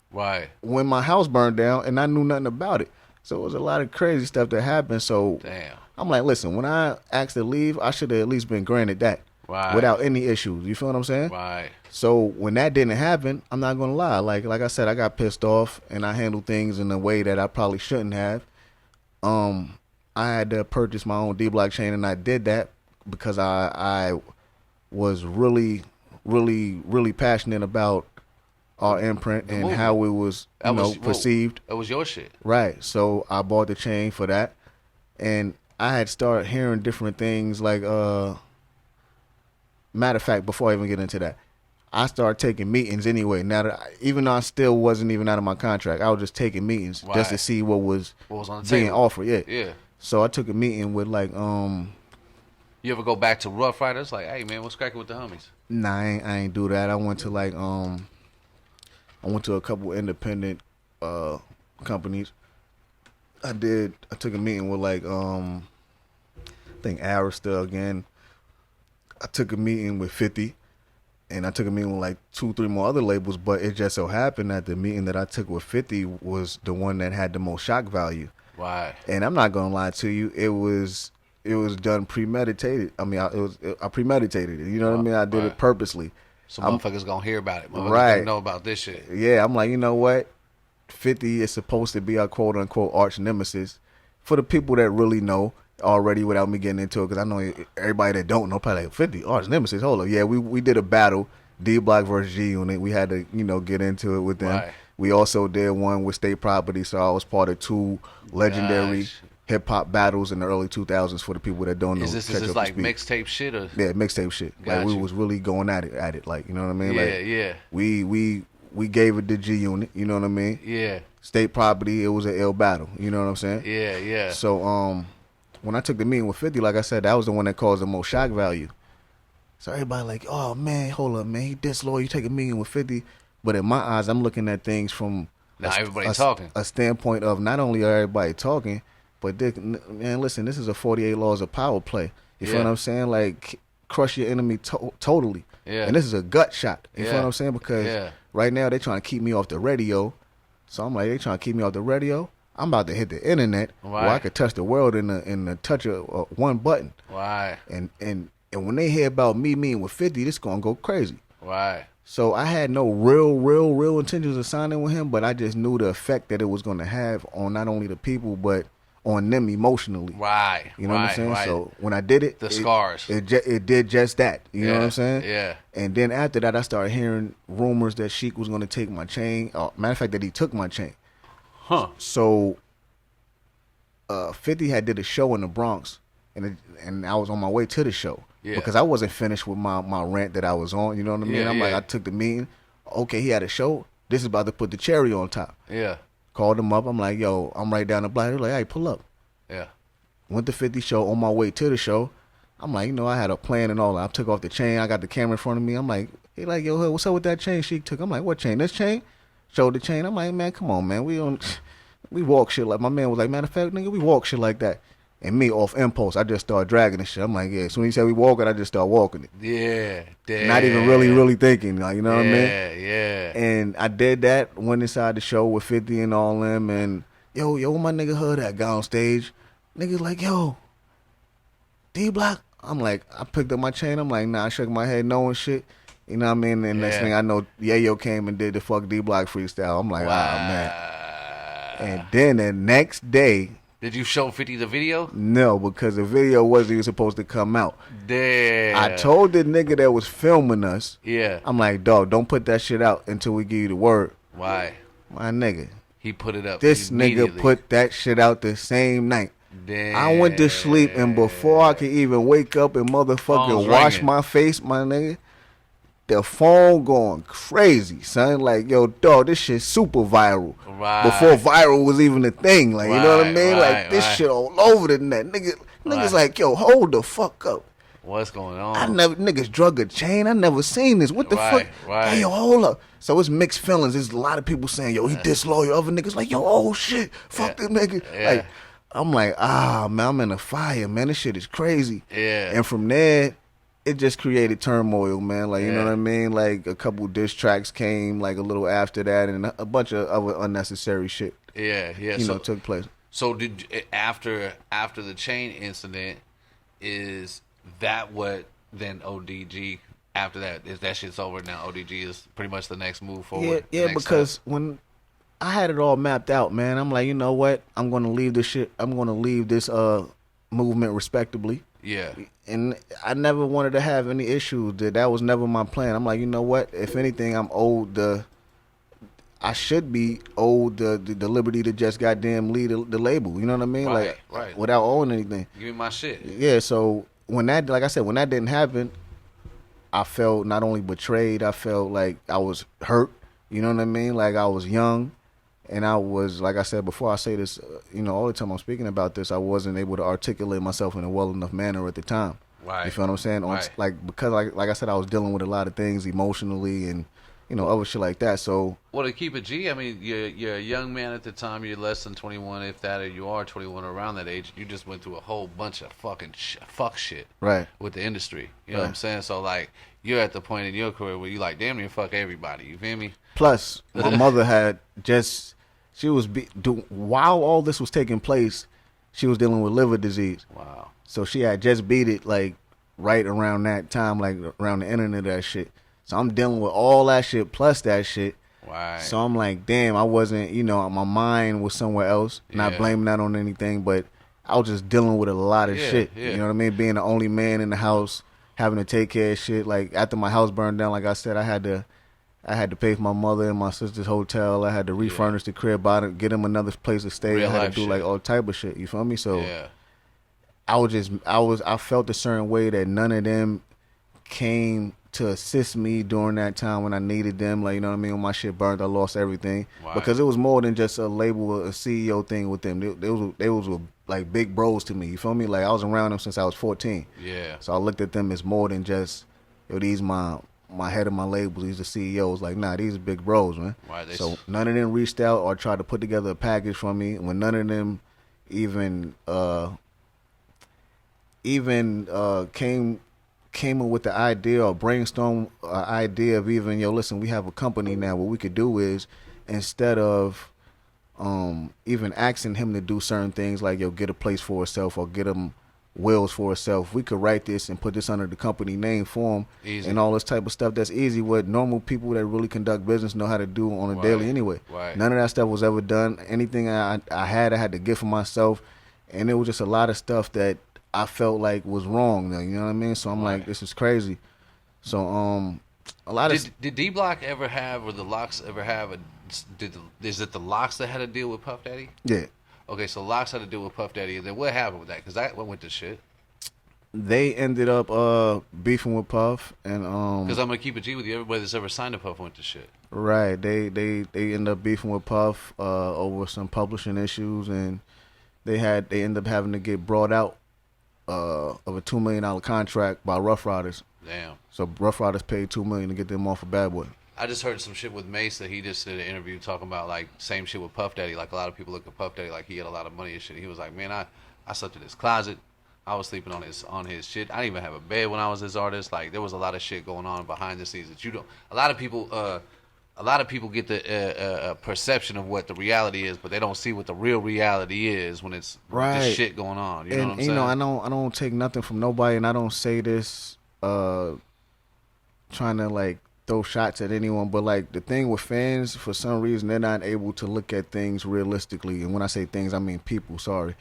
Why? when my house burned down, and I knew nothing about it. So it was a lot of crazy stuff that happened. So Damn. I'm like, listen, when I asked to leave, I should have at least been granted that Right. without any issues. You feel what I'm saying? Right. So when that didn't happen, I'm not gonna lie. Like I said, I got pissed off and I handled things in a way that I probably shouldn't have. I had to purchase my own D Block chain, and I did that because I was really, really, really passionate about our imprint and movie. how it was, perceived. That was your shit. Right. So I bought the chain for that, and I had started hearing different things. Like, matter of fact, before I even get into that, I started taking meetings anyway. Now that even though I still wasn't even out of my contract, I was just taking meetings just to Right. see what was on the being table. offered. Yeah. Yeah. So I took a meeting with like, You ever go back to Rough Riders? Like, hey man, what's cracking with the homies? nah, I ain't do that. I went to like, I went to a couple independent companies. I took a meeting with like, think Arista again. I took a meeting with 50, and I took a meeting with like 2-3 more other labels, but it just so happened that the meeting that I took with 50 was the one that had the most shock value. Why? And I'm not gonna lie to you, it was done premeditated. I mean, I premeditated it. You know what I mean? I did it purposely. So motherfuckers gonna hear about it. Motherfuckers Right. gonna know about this shit. Yeah, I'm like, you know what? 50 is supposed to be our quote unquote arch nemesis. For the people that really know already, without me getting into it, because I know everybody that don't know probably like 50 arch nemesis. Hold up, yeah, we did a battle, D Block versus G Unit. We had to get into it with them. Right. We also did one with State Property, so I was part of 2 legendary Gosh. hip hop battles in the early 2000s. For the people that don't know, Is this catch up to like speed. mixtape shit or? Yeah, mixtape shit. Like Got we you. was really going at it. Like, you know what I mean? Yeah, Like yeah, we gave it to G Unit. You know what I mean? yeah, State Property, it was an ill battle. You know what I'm saying? yeah, yeah. So when I took the meeting with 50, like I said, that was the one that caused the most shock value. So everybody like, oh man, hold up, man, he disloyal. You take a meeting with 50, but in my eyes, I'm looking at things from Now everybody talking. a standpoint of not only are everybody talking, but man, listen, this is a 48 laws of power play. You feel Yeah. what I'm saying? Like crush your enemy totally. Yeah. And this is a gut shot. You Yeah. feel what I'm saying? Because Yeah. right now they're trying to keep me off the radio. So I'm like, they trying to keep me off the radio. I'm about to hit the internet where I Right. could touch the world in the touch of one button. Why? And when they hear about me meeting with 50, this gonna go crazy. Why? So I had no real intentions of signing with him, but I just knew the effect that it was gonna have on not only the people but on them emotionally. Why? You know what I'm saying? Right. So when I did it, The scars. it did just that. You know what I'm saying? Yeah. And then after that, I started hearing rumors that Sheik was gonna take my chain. Matter of fact, that he took my chain. Huh. So 50 had did a show in the Bronx, and I was on my way to the show. Yeah. Because I wasn't finished with my rant that I was on. You know what I mean? Yeah, I'm like, yeah. I took the meeting. Okay, he had a show. This is about to put the cherry on top. Yeah. Called him up. I'm like, yo, I'm right down the block. They're like, hey, pull up. Yeah. Went to 50 show. On my way to the show, I'm like, I had a plan and all that. I took off the chain. I got the camera in front of me. I'm like, he like, yo, what's up with that chain Sheik took? I'm like, what chain? This chain? Showed the chain. I'm like, man, come on, man. We walk shit like, my man was like, matter of fact, nigga, we walk shit like that. And me, off impulse, I just started dragging the shit. I'm like, yeah. As soon as he said we walk it, I just started walking it. Yeah. Damn. Not even really thinking, like, you know what I mean? Yeah. Yeah. And I did that, went inside the show with 50 and all them, and yo, where my nigga Hood at? Got on stage. Niggas like, yo, D Block. I'm like, I picked up my chain. I'm like, nah, I shook my head, no and shit. You know what I mean? And next Yeah. thing I know, Yayo came and did the fuck D Block freestyle. I'm like, man. And then the next day, Did you show 50 the video? no, because the video wasn't even supposed to come out. Damn. I told the nigga that was filming us, Yeah. I'm like, dog, don't put that shit out until we give you the word. Why? My nigga. He put it up. This nigga immediately. put that shit out the same night. Damn. I went to sleep, and before I could even wake up and motherfucking Phone's wash ringing. my face, my nigga, the phone going crazy, son. Like, yo, dog, this shit super viral. Right. Before viral was even a thing. Like, you know what I Right, mean? right, Like, this right. shit all over the net. Niggas Right. like, yo, hold the fuck up. What's going on? I never, niggas drug a chain. I never seen this. What the Right, fuck? right. Hey, yo, hold up. So it's mixed feelings. There's a lot of people saying, yo, he disloyal. Other niggas like, yo, oh shit, fuck Yeah. this nigga. Yeah. Like, I'm like, man, I'm in a fire, man. This shit is crazy. Yeah. And from there, it just created turmoil, man. Like, you know Yeah. what I mean? Like, a couple diss tracks came, like, a little after that, and a bunch of other unnecessary shit, Yeah. Yeah. you so know, took place. So did after the chain incident, is that what then ODG after that is that shit's over now? ODG is pretty much the next move forward. Yeah, next because step? when I had it all mapped out, man, I'm like, you know what? I'm gonna leave this shit. I'm gonna leave this movement respectably. Yeah. And I never wanted to have any issues. That was never my plan. I'm like, you know what? If anything, I should be owed the liberty to just goddamn lead the label. You know what I mean? Right, like, right. without owing anything. Give me my shit. Yeah. So when that, like I said, when that didn't happen, I felt not only betrayed. I felt like I was hurt. You know what I mean? Like I was young, and I was, like I said before, I say this, all the time I'm speaking about this, I wasn't able to articulate myself in a well enough manner at the time. Right. You feel what I'm saying? Right. Because like I said, I was dealing with a lot of things emotionally and other shit like that. So, Well, to keep it G, I mean, you're a young man at the time. You're less than 21, if that, or you are 21 around that age. You just went through a whole bunch of fucking fuck shit right, with the industry. You know what right. I'm saying? So like, you're at the point in your career where you like damn near fuck everybody. You feel me? Plus, my mother had just while all this was taking place, she was dealing with liver disease. Wow. So she had just beat it like right around that time, like around the ending of that shit. So I'm dealing with all that shit plus that shit. Right. So I'm like, damn, I wasn't, my mind was somewhere else. Not Yeah. blaming that on anything, but I was just dealing with a lot of Yeah, shit. yeah. You know what I mean? Being the only man in the house, having to take care of shit. Like after my house burned down, like I said, I had to pay for my mother and my sister's hotel. I had to refurnish the crib, get them another place to stay. Real I had life to do shit. like all type of shit. You feel me? So Yeah. I felt a certain way that none of them came to assist me during that time when I needed them. Like, you know what I mean? When my shit burned, I lost everything. Right. Because it was more than just a label, a CEO thing with them. They was like big bros to me. You feel me? Like I was around them since I was 14. Yeah. So I looked at them as more than just, these my head of my labels. These are CEOs. Like, nah, these are big bros, man. Right. So none of them reached out or tried to put together a package for me. When none of them even came up with the idea or brainstorm an idea of even, listen, we have a company now. What we could do is, instead of even asking him to do certain things like, get a place for herself or get him wills for herself, we could write this and put this under the company name for him. Easy. And all this type of stuff. That's easy, what normal people that really conduct business know how to do on a daily anyway. Right. None of that stuff was ever done. Anything I had to get for myself. And it was just a lot of stuff that I felt like was wrong. You know what I mean? So I'm like, this is crazy. So a lot of Did D Block ever have, or the Locks ever have is it the Locks that had to deal with Puff Daddy? yeah. Okay, so Locks had to deal with Puff Daddy, and then what happened with that? Because that went to shit. They ended up beefing with Puff, and Because I'm gonna keep it G with you. Everybody that's ever signed to Puff went to shit. right, they ended up beefing with Puff over some publishing issues, and they ended up having to get brought out of a $2 million contract by Rough Riders. Damn. So Rough Riders paid $2 million to get them off of Bad Boy. I just heard some shit with Mace that he just did an interview talking about like same shit with Puff Daddy. Like a lot of people look at Puff Daddy like he had a lot of money and shit. He was like, man, I slept in his closet. I was sleeping on his shit. I didn't even have a bed when I was his artist. Like there was a lot of shit going on behind the scenes that you don't. A lot of people get the perception of what the reality is, but they don't see what the real reality is when it's this shit going on. You know what I'm saying? I don't take nothing from nobody, and I don't say this trying to like throw shots at anyone, but like the thing with fans, for some reason they're not able to look at things realistically. And when I say things, I mean people. Sorry,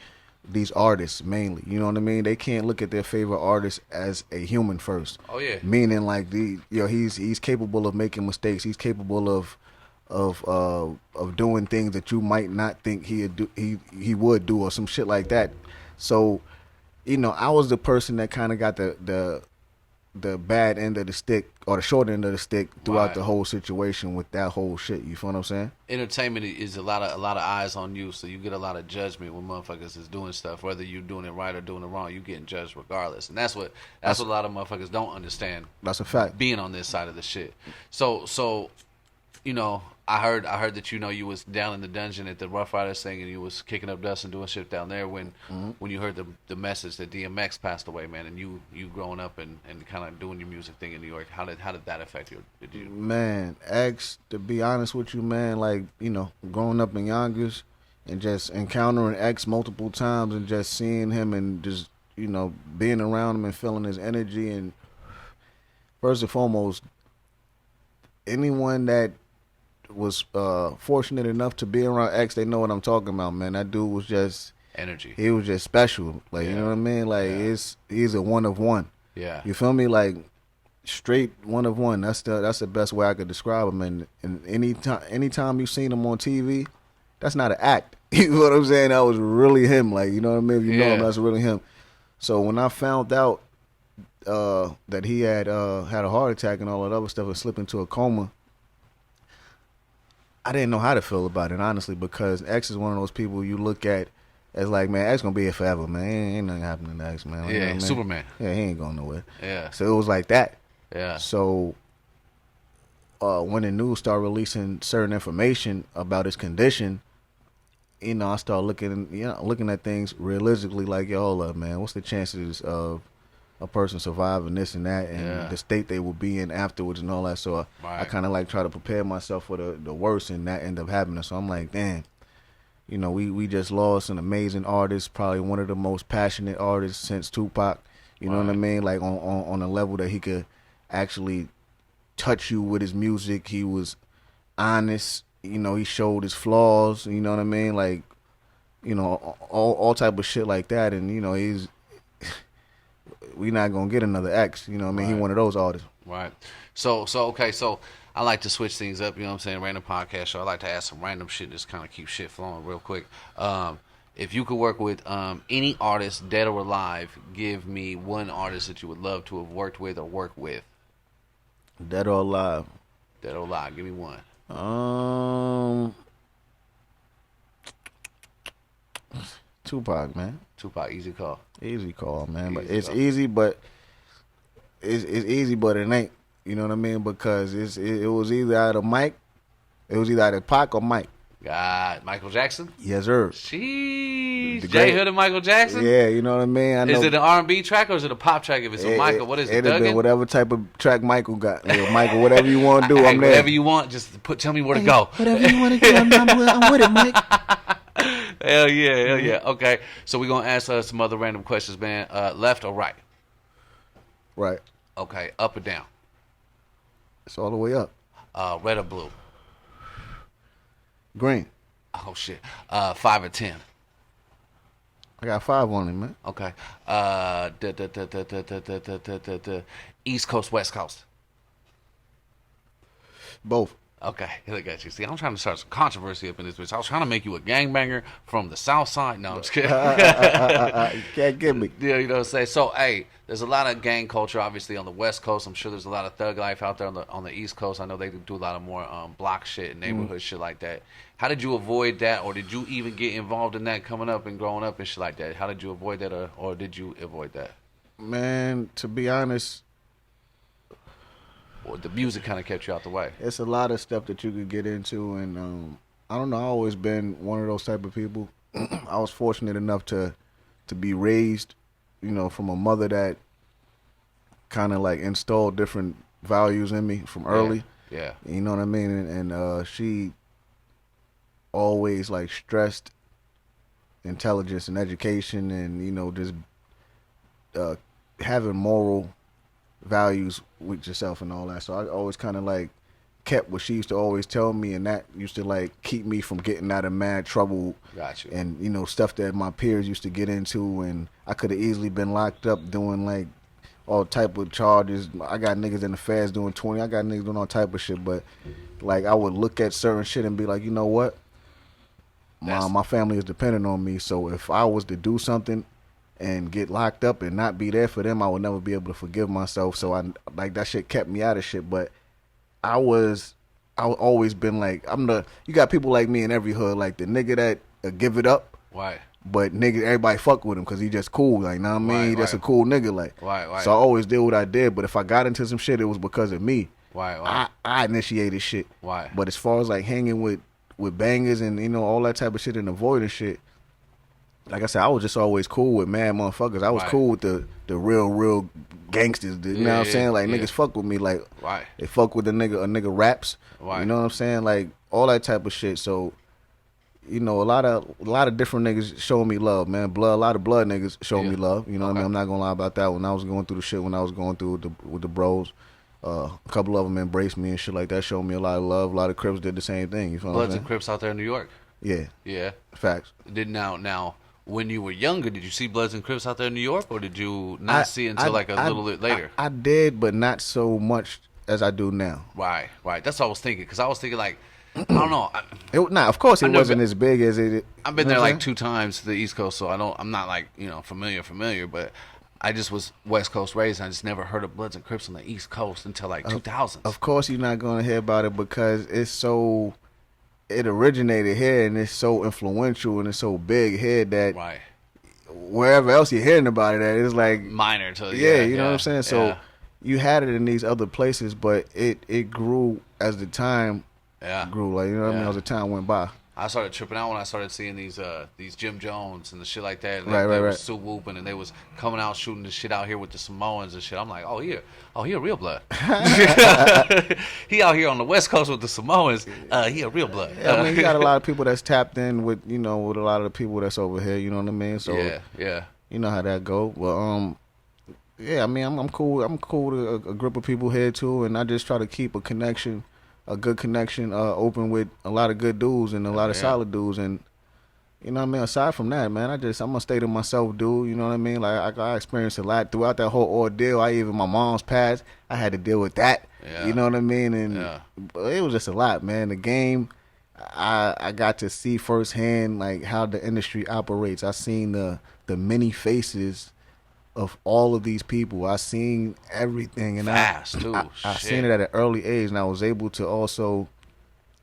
these artists mainly. You know what I mean? They can't look at their favorite artist as a human first. Oh yeah. Meaning like he's capable of making mistakes. He's capable of doing things that you might not think he would do or some shit like that. So, I was the person that kind of got the bad end of the stick or the short end of the stick throughout Right. the whole situation with that whole shit. You feel what I'm saying? Entertainment is a lot of eyes on you, so you get a lot of judgment when motherfuckers is doing stuff, whether you're doing it right or doing it wrong. You getting judged regardless, and that's what a lot of motherfuckers don't understand. That's a fact. Being on this side of the shit. So, I heard that you was down in the dungeon at the Rough Riders thing, and you was kicking up dust and doing shit down there when you heard the message that DMX passed away, man, and you growing up and kind of doing your music thing in New York. How did that affect you? Did you? Man, X, to be honest with you, man, like, growing up in Yonkers and just encountering X multiple times and just seeing him and just, being around him and feeling his energy. And first and foremost, anyone that was fortunate enough to be around X, they know what I'm talking about, man. That dude was just Energy. He was just special. Like, you know what I mean? Like, he's a one of one. Yeah. You feel me? Like, straight one of one. That's the best way I could describe him. And anytime you seen him on TV, that's not an act. You know what I'm saying? That was really him. Like, you know what I mean? If you know him, that's really him. So when I found out that he had a heart attack and all that other stuff and slipped into a coma, I didn't know how to feel about it, honestly, because X is one of those people you look at as like, man, X gonna be here forever, man. Ain't nothing happening to X, man. Yeah, you know what I mean? Superman. Yeah, he ain't going nowhere. Yeah. So it was like that. Yeah. So when the news started releasing certain information about his condition, I started looking at things realistically, like, yo, hold up, man, what's the chances of a person surviving this and that, and the state they will be in afterwards and all that. So I kind of like try to prepare myself for the worst, and that end up happening. So I'm like, damn, we just lost an amazing artist, probably one of the most passionate artists since Tupac. You know what I mean? Like on a level that he could actually touch you with his music. He was honest. He showed his flaws. You know what I mean? Like, all type of shit like that. And he's we not gonna get another X. You know what I mean? He one of those artists. Right. So okay. So I like to switch things up. You know what I'm saying? Random podcast show. I like to ask some random shit. Just kind of keep shit flowing real quick. If you could work with any artist, dead or alive, give me one artist that you would love to have worked with or work with. Dead or alive? Dead or alive. Give me one. Tupac, man. Tupac, easy call. Easy call, man. Easy but it's call. easy, but it's easy, but it ain't. You know what I mean? Because it was either out of Mike, it was either out of Pac or Mike. God, Michael Jackson? Yes, sir. Sheesh. J Hood and Michael Jackson? Yeah, you know what I mean? I know. Is it an R&B track or is it a pop track? If it's with Michael, what is it? It'd have been whatever type of track Michael got. Michael, whatever you want to do, I'm there. Whatever you want, just tell me where to go. Whatever you want to do, I'm with it, Mike. Hell yeah. Okay, so we're going to ask some other random questions, man. Left or right? Right. Okay, up or down? It's all the way up. Red or blue? Green. Oh, shit. 5 or 10? I got 5 on it, man. Okay. East Coast, West Coast? Both. Okay, look at you. See, I'm trying to start some controversy up in this bitch. I was trying to make you a gangbanger from the South Side. No, I'm just kidding. You can't get me. Yeah, you know what I'm saying? So, hey, there's a lot of gang culture, obviously, on the West Coast. I'm sure there's a lot of thug life out there on the East Coast. I know they do a lot of more block shit and neighborhood shit like that. How did you avoid that, or did you even get involved in that coming up and growing up and shit like that? How did you avoid that, or did you avoid that? Man, to be honest, Or the music kind of kept you out the way? it's a lot of stuff that you could get into, and I don't know. I've always been one of those type of people. I was fortunate enough to be raised, from a mother that kind of like installed different values in me from early. Yeah. You know what I mean? And she always like stressed intelligence and education, and just having moral values with yourself and all that. So I always kind of like kept what she used to always tell me, and that used to like keep me from getting out of mad trouble. Got you. And stuff that my peers used to get into, and I could have easily been locked up doing like all type of charges. I got niggas in the feds doing 20. I got niggas doing all type of shit, but like I would look at certain shit and be like, you know what? My family is dependent on me, so if I was to do something and get locked up and not be there for them, I would never be able to forgive myself. So like that shit kept me out of shit. But I always been like, you got people like me in every hood, like the nigga that give it up. Right. But nigga, everybody fuck with him because he just cool. Like, know what I mean? Right, He just right. a cool nigga. Like, Right. so I always did what I did. But if I got into some shit, it was because of me. Right. I initiated shit. Right. But as far as like hanging with bangers and all that type of shit and avoiding shit, like I said, I was just always cool with mad motherfuckers. I was Right. cool with the real gangsters. You know what I'm saying? Like niggas fuck with me. Like Right. they fuck with a nigga raps. Right. You know what I'm saying? Like all that type of shit. So a lot of different niggas show me love, man. A lot of blood niggas show me love. You know what I mean? I'm not gonna lie about that. When I was going through the shit, when I was going through with the bros, a couple of them embraced me and shit like that. Showed me a lot of love. A lot of Crips did the same thing. You feel what I'm Bloods saying? and Crips out there in New York? Yeah, Yeah. facts. Did now when you were younger, did you see Bloods and Crips out there in New York, or did you not see it until like a little bit later? I did, but not so much as I do now. Right. That's what I was thinking, because I was thinking like, I don't know. Of course, it I know, wasn't but as big as it. I've been you know there what I'm like 2 times to the East Coast, so I'm not like familiar, but I just was West Coast raised. And I just never heard of Bloods and Crips on the East Coast until like 2000s. Of course, you're not gonna hear about it because it originated here and it's so influential and it's so big here that Right. wherever else you're hearing about it at, it's like Minor to you know what I'm saying. So yeah. you had it in these other places, but it grew as the time Yeah. grew. Like, you know what I mean? As the time went by. I started tripping out when I started seeing these Jim Jones and the shit like that. And Right. They was suit whooping and they was coming out shooting the shit out here with the Samoans and shit. I'm like, he a real blood. He out here on the West Coast with the Samoans. He a real blood. Yeah, I mean, you got a lot of people that's tapped in with, with a lot of the people that's over here. You know what I mean? So yeah. you know how that go. But yeah, I mean, I'm cool. I'm cool with a group of people here too, and I just try to keep a good connection, open with a lot of good dudes and a lot of solid dudes. And you know what I mean? Aside from that, man, I'm gonna stay to myself, dude. You know what I mean? Like I experienced a lot throughout that whole ordeal. My mom's passed, I had to deal with that. Yeah. You know what I mean? And it was just a lot, man. The game, I got to see firsthand like how the industry operates. I seen the many faces of all of these people. I seen everything, and Fast, too. I seen it at an early age, and I was able to also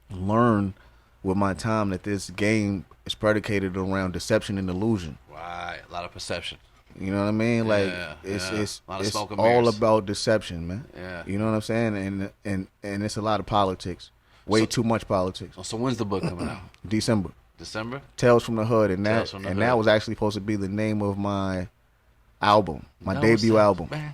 learn with my time that this game is predicated around deception and illusion. Right, a lot of perception. You know what I mean? Like it's all about deception, man. Yeah. You know what I'm saying? And it's a lot of politics. Way too much politics. So when's the book coming out? December. Tales from the Hood, and that was actually supposed to be the name of my album, my debut album. Man,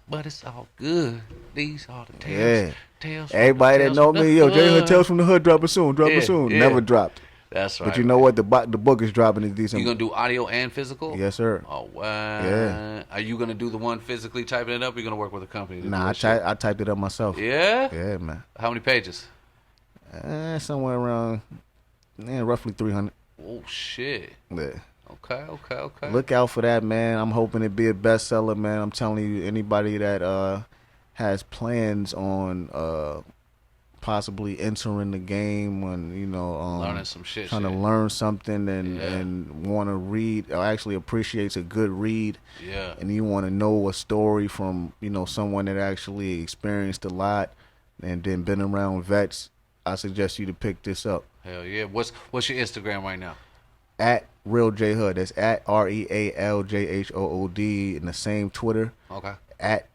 but it's all good. These are the tales. Yeah. Tales Everybody that know me, J Hood Tales from the Hood dropping soon. Yeah. Never dropped. That's right. But you know what? The book is dropping in December. You gonna do audio and physical? Yes, sir. Oh wow. Yeah. Are you gonna do the one physically typing it up? Or you gonna work with a company? Nah, I typed it up myself. Yeah. Yeah, man. How many pages? Somewhere around, roughly 300. Oh shit. Yeah. Okay. Look out for that, man. I'm hoping to be a bestseller, man. I'm telling you, anybody that has plans on possibly entering the game and learning some shit, trying to learn something and want to read, or actually appreciates a good read. Yeah. And you want to know a story from someone that actually experienced a lot and then been around vets. I suggest you to pick this up. Hell yeah. What's your Instagram right now? At Real J Hood. That's at RealJHood, and the same Twitter. Okay. At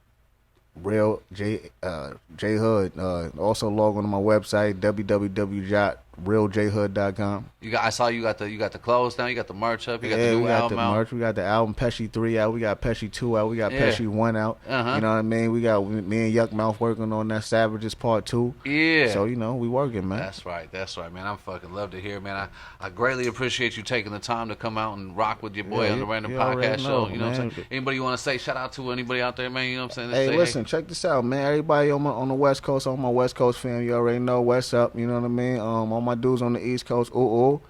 Real J Hood. Also log on to my website www.realjhood.com. I saw you got the clothes now. You got the merch up. You got the new we got album the out. merch. We got the album Pesci 3 out. We got Pesci 2 out. We got Pesci 1 out. Uh-huh. You know what I mean? We got me and Yuck Mouth working on that Savages Part 2. Yeah. So we working, man. That's right, man. I'm fucking love to hear, man. I greatly appreciate you taking the time to come out and rock with your boy on the Random Podcast Show. You know what I'm saying? Anybody you want to say shout out to anybody out there, man? You know what I'm saying? Hey, listen, check this out, man. Everybody on the West Coast, all my West Coast fam, you already know what's up. You know what I mean? All my dudes on the East Coast, ooh.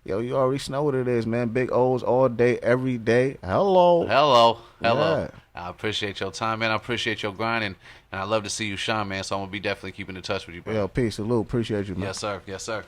Yo, you already know what it is, man. Big O's all day, every day. Hello. Yeah. I appreciate your time, man. I appreciate your grind, and I love to see you shine, man. So I'm gonna be definitely keeping in touch with you, bro. Yo, peace, salute. Appreciate you, man. Yes, sir.